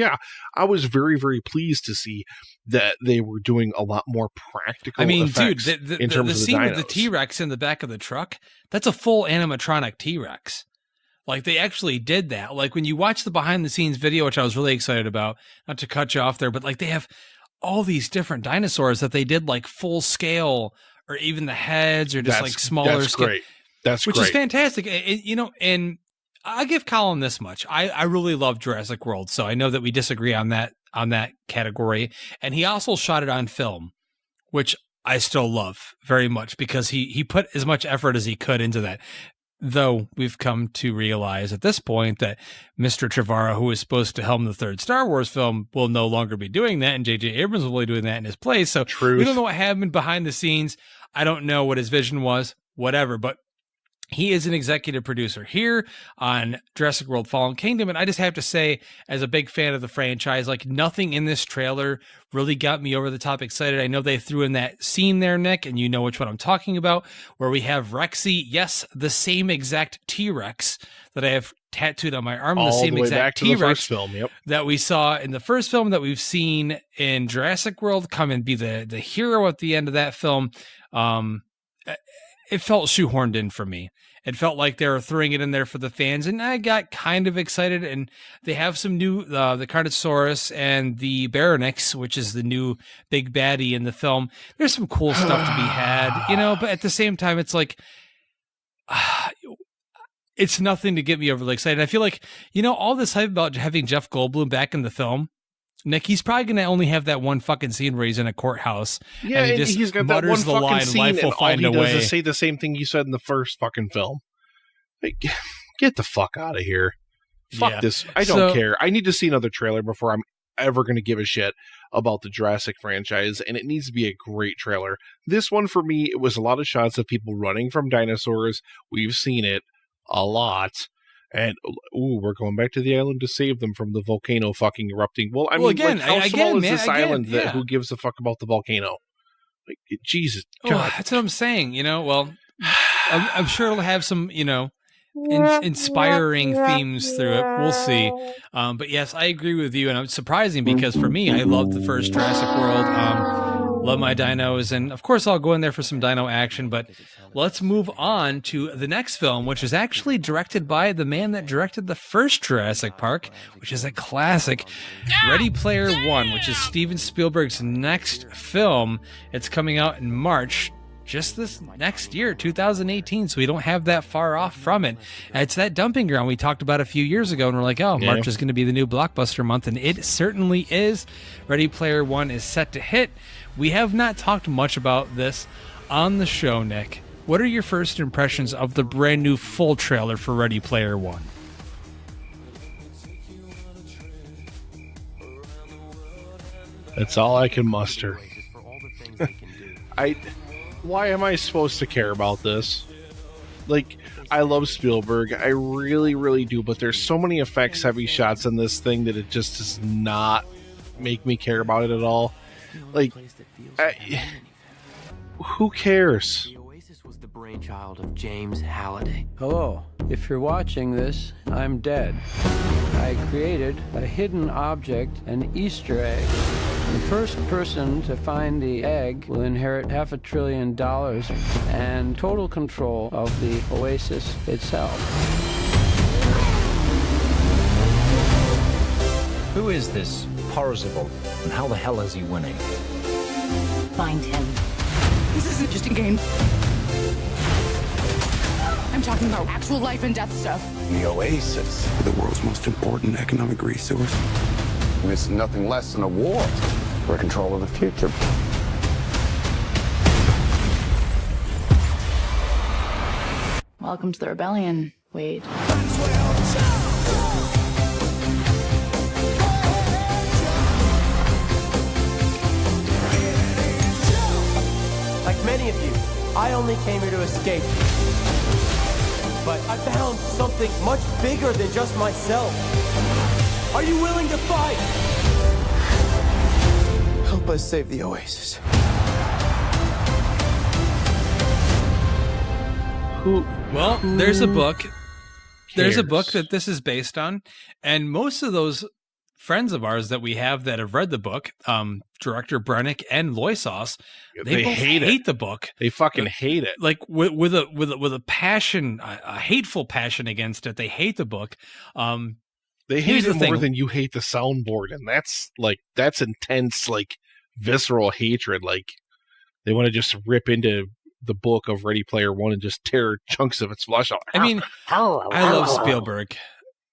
I was very, very pleased to see that they were doing a lot more practical effects.
Dude,
in terms
the
of
scene
the
with the T-Rex in the back of the truck, that's a full animatronic T-Rex. Like, they actually did that. Like, when you watch the behind the scenes video, which I was really excited about, not to cut you off there, but like, they have all these different dinosaurs that they did like full scale, or even the heads, or just like smaller scale.
Great. That's
which
great.
Is fantastic. And I give Colin this much. I really love Jurassic World, so I know that we disagree on that category. And he also shot it on film, which I still love very much because he put as much effort as he could into that. Though we've come to realize at this point that Mr. Trevorrow, who was supposed to helm the third Star Wars film, will no longer be doing that, and J.J. Abrams will be doing that in his place. So we don't know what happened behind the scenes. I don't know what his vision was, whatever, but he is an executive producer here on Jurassic World Fallen Kingdom. And I just have to say, as a big fan of the franchise, like nothing in this trailer really got me over the top excited. I know they threw in that scene there, Nick, and you know which one I'm talking about, where we have Rexy. Yes, the same exact T-Rex that I have tattooed on my arm.
All
the same
the way
exact
back to the
T-Rex
first film, yep.
that we saw in the first film, that we've seen in Jurassic World come and be the hero at the end of that film. It felt shoehorned in for me. It felt like they were throwing it in there for the fans, and I got kind of excited. And they have some new, the Carnosaurus and the Baronix, which is the new big baddie in the film. There's some cool stuff to be had, you know, but at the same time, it's like, it's nothing to get me overly excited. I feel like, you know, all this hype about having Jeff Goldblum back in the film, Nick, he's probably going to only have that one fucking scene where he's in a courthouse.
Yeah,
and
he's got that one fucking scene,
life will
and
find
all
a
he does
way.
is say the same thing you said in the first fucking film. Like, get the fuck out of here. Fuck this. I don't care. I need to see another trailer before I'm ever going to give a shit about the Jurassic franchise, and it needs to be a great trailer. This one, for me, it was a lot of shots of people running from dinosaurs. We've seen it a lot. And, we're going back to the island to save them from the volcano fucking erupting. Well, I mean,
again,
like, how small is this island that
yeah.
who gives a fuck about the volcano? Like, Jesus, God.
That's what I'm saying, you know? Well, I'm sure it'll have some, you know, inspiring themes through it. We'll see. But yes, I agree with you. And it's surprising because for me, I love the first Jurassic World. Love my dinos. And of course, I'll go in there for some dino action. But let's move on to the next film, which is actually directed by the man that directed the first Jurassic Park, which is a classic, Ready Player One, which is Steven Spielberg's next film. It's coming out in March. Just this next year, 2018, so we don't have that far off from it. It's that dumping ground we talked about a few years ago, and we're like, March is going to be the new blockbuster month, and it certainly is. Ready Player One is set to hit. We have not talked much about this on the show, Nick. What are your first impressions of the brand new full trailer for Ready Player One?
That's all I can muster. Why am I supposed to care about this? Like, I love Spielberg. I really, really do. But there's so many effects-heavy shots in this thing that it just does not make me care about it at all. Like, who cares?
The brainchild of James Halliday.
Hello. If you're watching this, I'm dead. I created a hidden object, an Easter egg. The first person to find the egg will inherit $500 billion and total control of the oasis itself.
Who is this Parzival, and how the hell is he winning?
Find him. This isn't just a game. I'm talking about actual life and death stuff.
The oasis, the world's most important economic resource. This is nothing less than a war for control of the future.
Welcome to the rebellion, Wade.
Like many of you, I only came here to escape. But I found something much bigger than just myself. Are you willing to fight?
Help us save the oasis.
Well, there's a book. There's a book that this is based on. And most of those friends of ours that we have that have read the book, director Brennick and Loisos, they both hate the book.
They fucking hate it.
Like with a passion, a hateful passion against it. They hate the book.
They hate it more than you hate the soundboard, and that's intense, like visceral hatred. Like they want to just rip into the book of Ready Player One and just tear chunks of its flesh out.
I mean, I love Spielberg.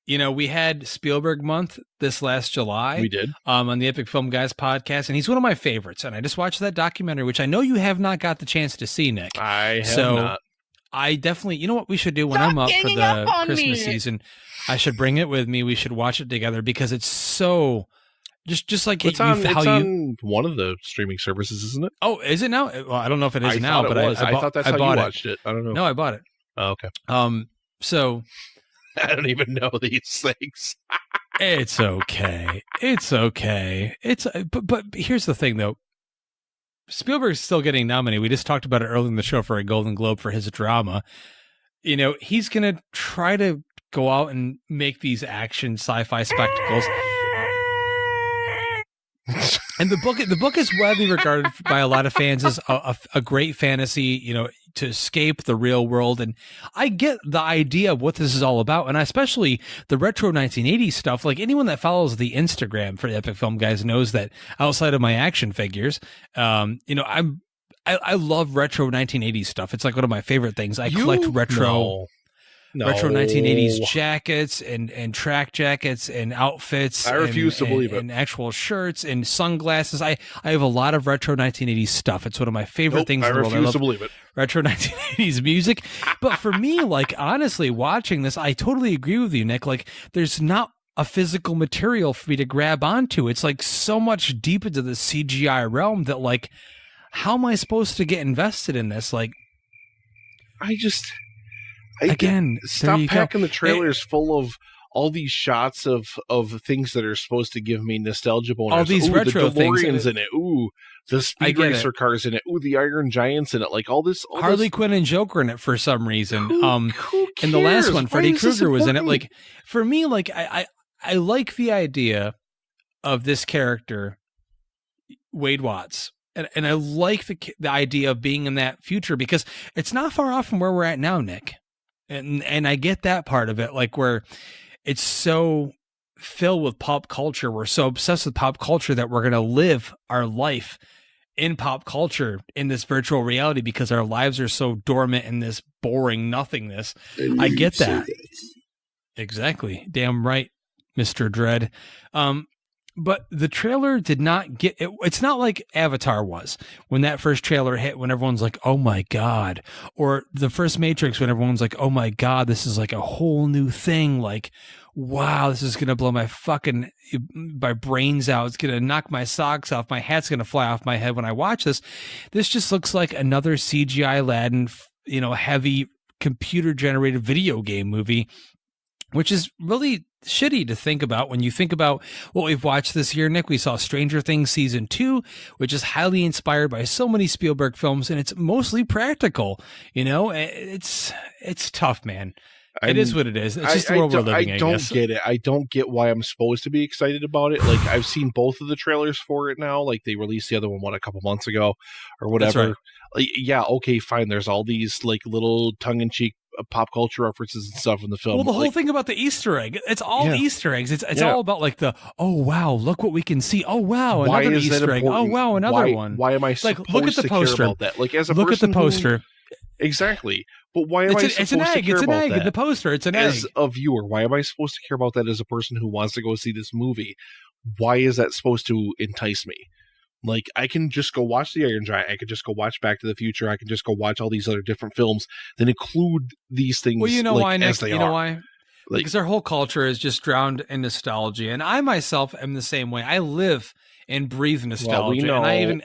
You know, we had Spielberg month this last July.
We did.
On the Epic Film Guys podcast, and he's one of my favorites. And I just watched that documentary, which I know you have not got the chance to see, Nick.
I have not.
I definitely, you know what we should do when I'm up for the Christmas season? I should bring it with me. We should watch it together because it's so just like
it's on one of the streaming services, isn't it?
Oh, is it now? Well, I don't know if it is now, but
I thought that's how you watched it. I don't know.
No, I bought it.
Oh, okay.
So
I don't even know these things.
It's okay. It's okay. But here's the thing though. Spielberg's still getting nominated. We just talked about it earlier in the show for a Golden Globe for his drama. You know, he's going to try to go out and make these action sci-fi spectacles. And the book is widely regarded by a lot of fans as a great fantasy, you know, to escape the real world. And I get the idea of what this is all about. And especially the retro 1980s stuff. Like anyone that follows the Instagram for the Epic Film Guys knows that outside of my action figures, you know, I love retro 1980s stuff. It's like one of my favorite things. I collect retro 1980s jackets and track jackets and outfits.
I refuse to believe it.
And actual shirts and sunglasses. I have a lot of retro 1980s stuff. It's one of my favorite things in the world.
I refuse to believe it.
Retro 1980s music. But for me, like, honestly, watching this, I totally agree with you, Nick. Like, there's not a physical material for me to grab onto. It's like so much deep into the CGI realm that, like, how am I supposed to get invested in this? Like,
stop packing the trailers full of all these shots of things that are supposed to give me nostalgia bonus.
All these retro
the DeLoreans
things
in it. Ooh, the Speed Racer cars in it. Ooh, the Iron Giants in it. Like all this.
Harley Quinn and Joker in it for some reason.
Who
in the last one,
Why
Freddy
is this
Krueger was in it.
important?
Like for me, like I like the idea of this character, Wade Watts. And I like the idea of being in that future because it's not far off from where we're at now, Nick. And I get that part of it, like where it's so filled with pop culture. We're so obsessed with pop culture that we're going to live our life in pop culture in this virtual reality because our lives are so dormant in this boring nothingness. I get that. Exactly. Damn right, Mr. Dread. But the trailer did not get it. It's not like Avatar was when that first trailer hit, when everyone's like, oh my God, or the first Matrix, when everyone's like, oh my God, this is like a whole new thing. Like, wow, this is going to blow my brains out. It's going to knock my socks off. My hat's going to fly off my head when I watch this. This just looks like another CGI laden, you know, heavy computer generated video game movie, which is really shitty to think about when you think about what we've watched this year, Nick. We saw Stranger Things season 2, which is highly inspired by so many Spielberg films, and it's mostly practical. You know, it's tough, man. It is what it is. It's just the world we're living in.
I don't get it. I don't get why I'm supposed to be excited about it. Like I've seen both of the trailers for it now. Like they released the other one a couple months ago or whatever.
That's right.
Like, yeah, okay, fine. There's all these like little tongue-in-cheek pop culture references and stuff in the film.
Well, the whole thing about the Easter egg, it's all Easter eggs. It's all about like oh wow, look what we can see. Oh wow, another Easter egg. Oh wow, another one.
Why am I supposed look at the poster. Care about that? Like as a
look
person
at the poster.
Exactly. But why am I supposed to care about that?
It's an egg. The poster, it's an egg.
As a viewer, why am I supposed to care about that as a person who wants to go see this movie? Why is that supposed to entice me? Like, I can just go watch The Iron Giant. I can just go watch Back to the Future. I can just go watch all these other different films. Then include these things.
Well, you know why, Nick?
You know
why? Because our whole culture is just drowned in nostalgia. And I myself am the same way. I live and breathe nostalgia. Well, we know. And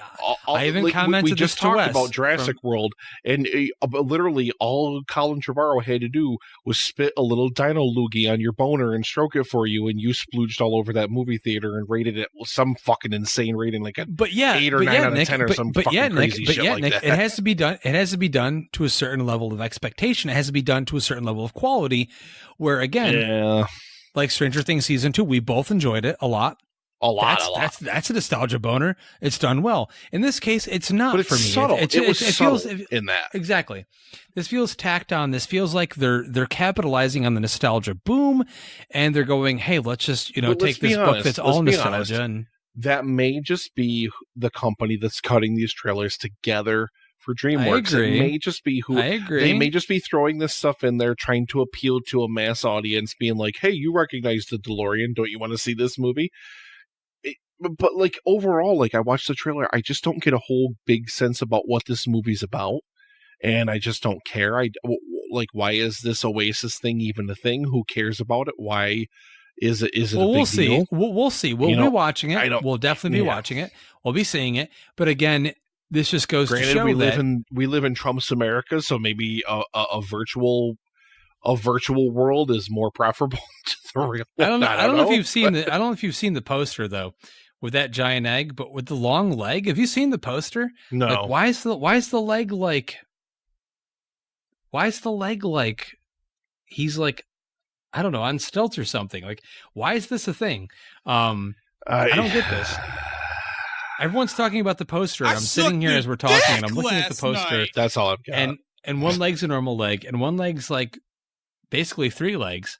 I even commented
we just talked about Jurassic World, and literally all Colin Trevorrow had to do was spit a little dino loogie on your boner and stroke it for you, and you splooged all over that movie theater and rated it some fucking insane rating, like 8 or 9 out of 10 or some fucking crazy shit like that.
It has to be done. It has to be done to a certain level of expectation. It has to be done to a certain level of quality. Where again, like Stranger Things season 2, we both enjoyed it a lot. That's a nostalgia boner. It's done well. In this case, it's not
but it's
for me.
Subtle. It feels in that.
Exactly. This feels tacked on. This feels like they're capitalizing on the nostalgia boom, and they're going, "Hey, let's just take this book that's all nostalgia." And
that may just be the company that's cutting these trailers together for DreamWorks. It may just be
I agree.
They may just be throwing this stuff in there, trying to appeal to a mass audience, being like, "Hey, you recognize the DeLorean? Don't you want to see this movie?" But like overall, like I watched the trailer, I just don't get a whole big sense about what this movie's about, and I just don't care. Like, why is this Oasis thing even a thing? Who cares about it? Why is it? Is it?
Well,
a big deal?
We'll see. We'll be watching it. We'll definitely be watching it. We'll be seeing it. But again, this just goes to show
we live in Trump's America, so maybe a virtual world is more preferable to the real.
I don't know if you've seen the. I don't know if you've seen the poster though, with that giant egg, but with the long leg. Have you seen the poster?
No.
Like, why is the leg like? Why is the leg like? He's like, I don't know, on stilts or something. Like, why is this a thing? I don't get this. Everyone's talking about the poster. I'm sitting here as we're talking, and I'm looking at the poster.
Night. That's all I've got.
And one leg's a normal leg, and one leg's like basically 3 legs.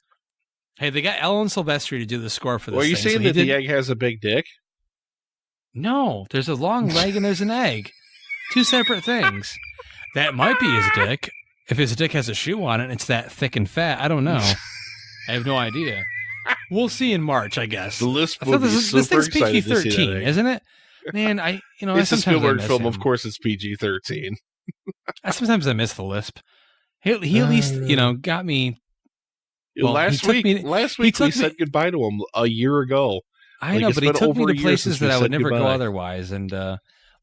Hey, they got Alan Silvestri to do the score for this.
Well, are you
thing,
saying that the egg has a big dick?
No, there's a long leg and there's an egg. 2 separate things. That might be his dick. If his dick has a shoe on it and it's that thick and fat, I don't know. I have no idea. We'll see in March, I guess.
The list will be
this thing's PG-13, isn't it? Man,
it's a Spielberg film. Of course, it's PG-13.
Sometimes I miss the lisp. He at least, got me. Well,
last week we said goodbye to him a year ago.
I know, but he took me to places that I would never go otherwise, and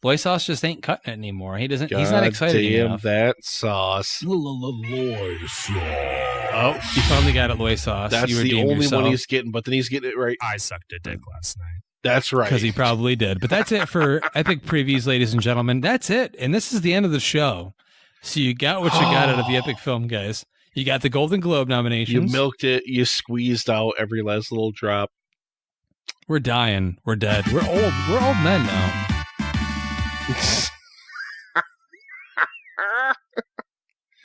Loy sauce just ain't cutting it anymore. He doesn't. He's not excited enough.
That sauce.
Loy sauce.
Oh, he finally got it. Loy sauce.
That's the only one he's getting, but then he's getting it right.
I sucked a dick last night.
That's right.
Because he probably did. But that's it for Epic Previews, ladies and gentlemen. That's it. And this is the end of the show. So you got what you got out of the Epic Film Guys. You got the Golden Globe nominations.
You milked it. You squeezed out every last little drop.
We're dying. We're dead. We're old. We're old men now.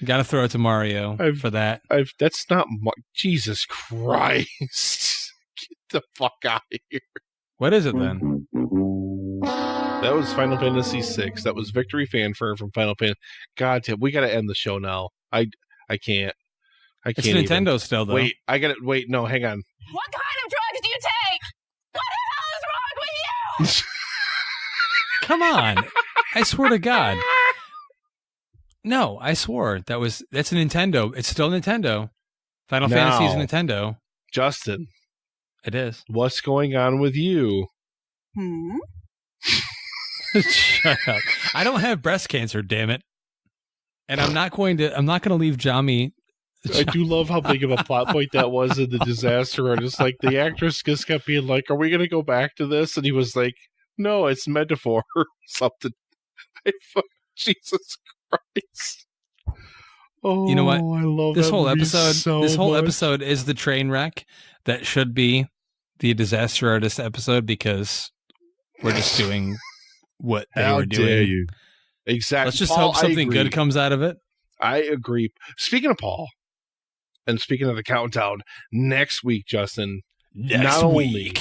Got to throw it to Mario for that.
That's not Jesus Christ. Get the fuck out of here.
What is it then?
That was Final Fantasy VI. That was Victory Fanfare from Final Fantasy. God damn, we got to end the show now. I can't.
It's Nintendo still, though.
Wait, I got it. Wait, no, hang on.
What kind of drugs do you take? What the hell is wrong with you?
Come on. I swear to God. No, I swore. That's a Nintendo. It's still Nintendo. Final Fantasy is Nintendo.
Justin.
It is.
What's going on with you?
Shut up. I don't have breast cancer, damn it. And I'm not going to leave Johnny.
I do love how big of a plot point that was in The Disaster Artist. Like, the actress just kept being like, are we going to go back to this? And he was like, no, it's metaphor or something. Jesus Christ. Oh,
you know what?
I love
this
that
whole
movie
episode.
So
this whole
much.
episode is the train wreck that should be the Disaster Artist episode, because we're just doing what they were doing.
Dare you? Exactly.
Let's just
Paul,
hope something good comes out of it.
I agree. Speaking of Paul, and speaking of the countdown, next week, Justin, not only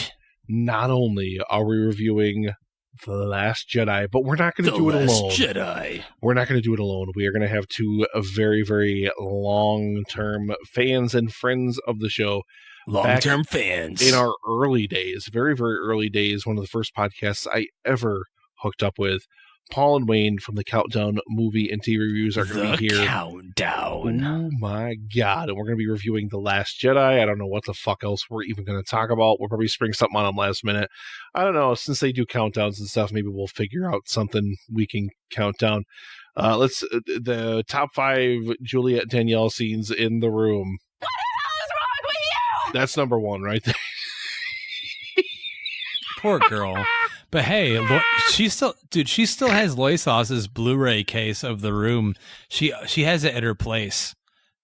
are we reviewing The Last Jedi, but we're not going to do it alone.
Jedi.
We're not going to do it alone. We are going to have 2 very, very long-term fans and friends of the show.
Long-term fans.
In our early days, very, very early days, one of the first podcasts I ever hooked up with, Paul and Wayne from the Countdown Movie and TV Reviews are going to be here.
Countdown.
Oh my God. And we're going to be reviewing The Last Jedi. I don't know what the fuck else we're even going to talk about. We'll probably spring something on them last minute. I don't know. Since they do countdowns and stuff, maybe we'll figure out something we can count down. The top 5 Juliet Danielle scenes in the room.
What the hell is wrong with you?
That's number 1 right there.
Poor girl. But hey, she still has Loy Sauce's Blu-ray case of The Room. She has it at her place.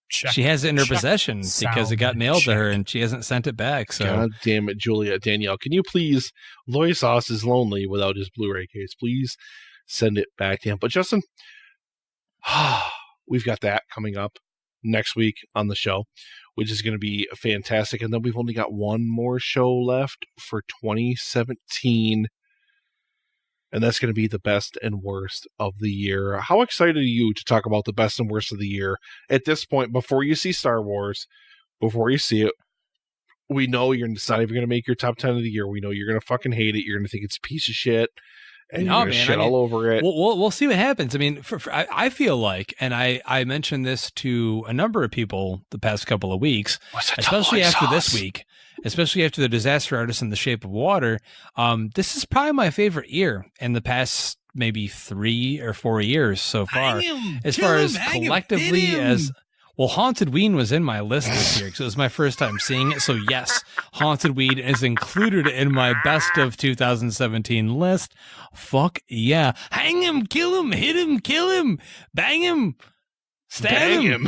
She has it in her possession because it got mailed to her and she hasn't sent it back. So
God damn it, Juliet Danielle. Can you please, Loy Sauce is lonely without his Blu-ray case. Please send it back to him. But Justin, we've got that coming up next week on the show, which is going to be fantastic. And then we've only got one more show left for 2017. and that's going to be the best and worst of the year. How excited are you to talk about the best and worst of the year at this point, before you see Star Wars, before you see it? We know you're not even going to make your top 10 of the year. We know you're going to fucking hate it. You're going to think it's a piece of shit. And you're going to shit all over it.
We'll see what happens. I mean, I feel like, and I mentioned this to a number of people the past couple of weeks, especially after this week, especially after The Disaster Artist and The Shape of Water. This is probably my favorite year in the past maybe 3 or 4 years so far. As far as collectively as... Well, Haunted Weed was in my list this year because it was my first time seeing it. So yes, Haunted Weed is included in my best of 2017 list. Fuck yeah. Hang him, kill him, hit him, kill him, bang him, stab him.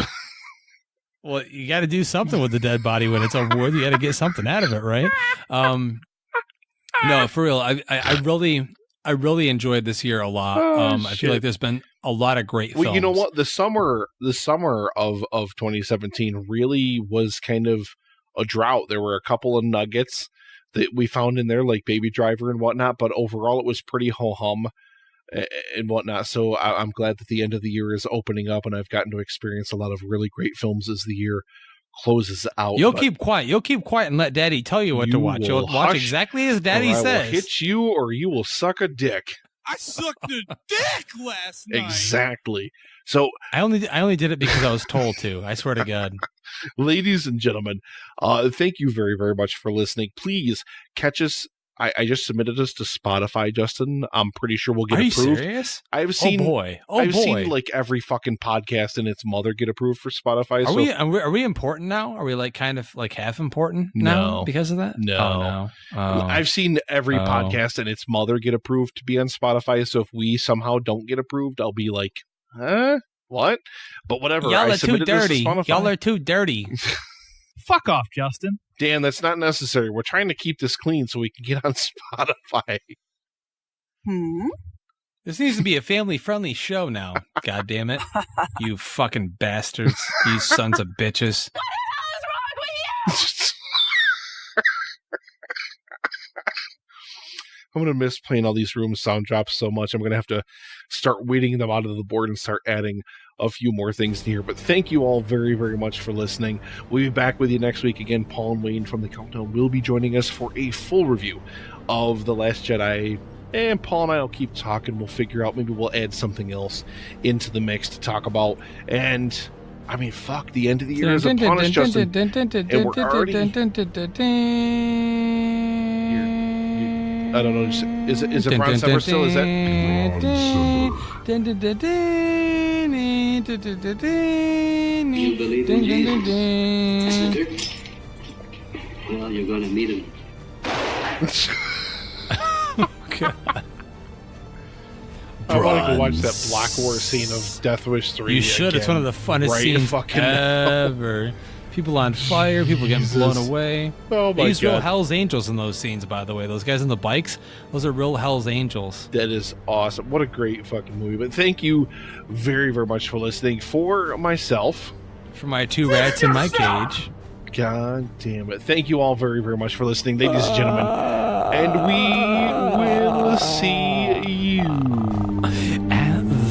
Well, you got to do something with the dead body when it's over with. You got to get something out of it, right? No, for real. I really enjoyed this year a lot. I feel like there's been a lot of great films.
Well, you know what? The summer of 2017 really was kind of a drought. There were a couple of nuggets that we found in there, like Baby Driver and whatnot, but overall it was pretty ho-hum and whatnot. So I'm glad that the end of the year is opening up, and I've gotten to experience a lot of really great films as the year closes out.
You'll keep quiet. You'll keep quiet and let Daddy tell you what to watch. You'll watch exactly as Daddy says.
I will hit you, or you will suck a dick.
I sucked a dick last night.
Exactly. So
I only did it because I was told to. I swear to God.
Ladies and gentlemen, thank you very, very much for listening. Please catch us. I just submitted us to Spotify, Justin. I'm pretty sure we'll get approved.
Are you serious?
I've seen,
I've
seen like every fucking podcast and its mother get approved for Spotify.
Are we important now? Are we like kind of like half important now because of that?
No. I've seen every podcast and its mother get approved to be on Spotify. So if we somehow don't get approved, I'll be like, huh? What? But whatever.
Y'all are too dirty. Y'all are too dirty.
Fuck off, Justin.
Dan, that's not necessary. We're trying to keep this clean so we can get on Spotify.
This needs to be a family-friendly show now. God damn it. You fucking bastards. You sons of bitches.
What the hell is wrong with you?
I'm going to miss playing all these room sound drops so much. I'm going to have to start weeding them out of the board and start adding a few more things here. But thank you all very, very much for listening. We'll be back with you next week again. Paul and Wayne from the Countdown will be joining us for a full review of The Last Jedi. And Paul and I will keep talking. We'll figure out, maybe we'll add something else into the mix to talk about. And I mean, fuck, the end of the year is upon us, Justin. And we're already... I don't know. Is it Ron Semper still? Is that?
You believe in Jesus? Well, you're going to meet him.
God.
I want to go watch that Black War scene of Death Wish 3.
You should.
Again.
It's one of the funnest scenes ever. People on fire, people getting blown away.
Oh my
They use
God.
real Hell's Angels in those scenes, by the way. Those guys on the bikes, those are real Hell's Angels.
That is awesome. What a great fucking movie. But thank you very, very much for listening. For myself.
For my 2 rats in my cage.
God damn it. Thank you all very, very much for listening, ladies and gentlemen. And we will see you
at the movies.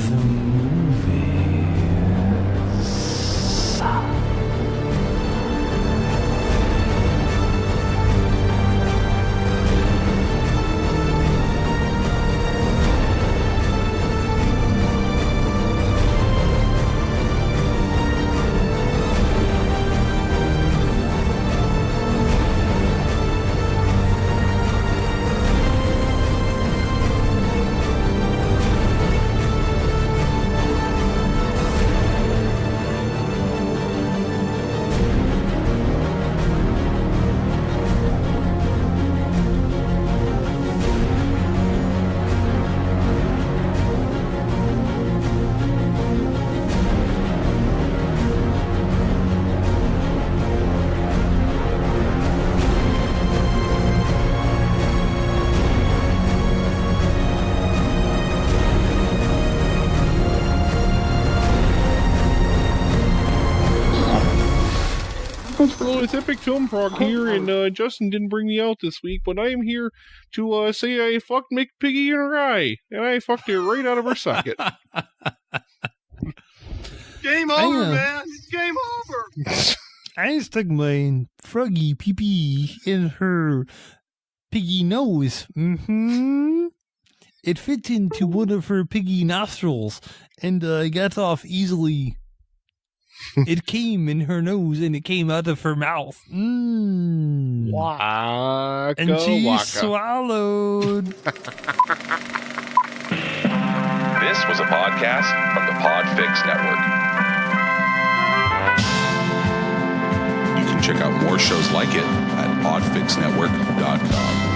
it's Epic Film Prog here, and Justin didn't bring me out this week, but I am here to say I fucked Mick Piggy in her eye, and I fucked her right out of her socket.
Game over, man. It's game over.
I stuck my froggy pee-pee in her piggy nose. Mm-hmm. It fit into one of her piggy nostrils, and got off easily. It came in her nose, and it came out of her mouth. Mmm.
Waka,
and she
waka.
swallowed.
This was a podcast from the Podfix Network. You can check out more shows like it at podfixnetwork.com.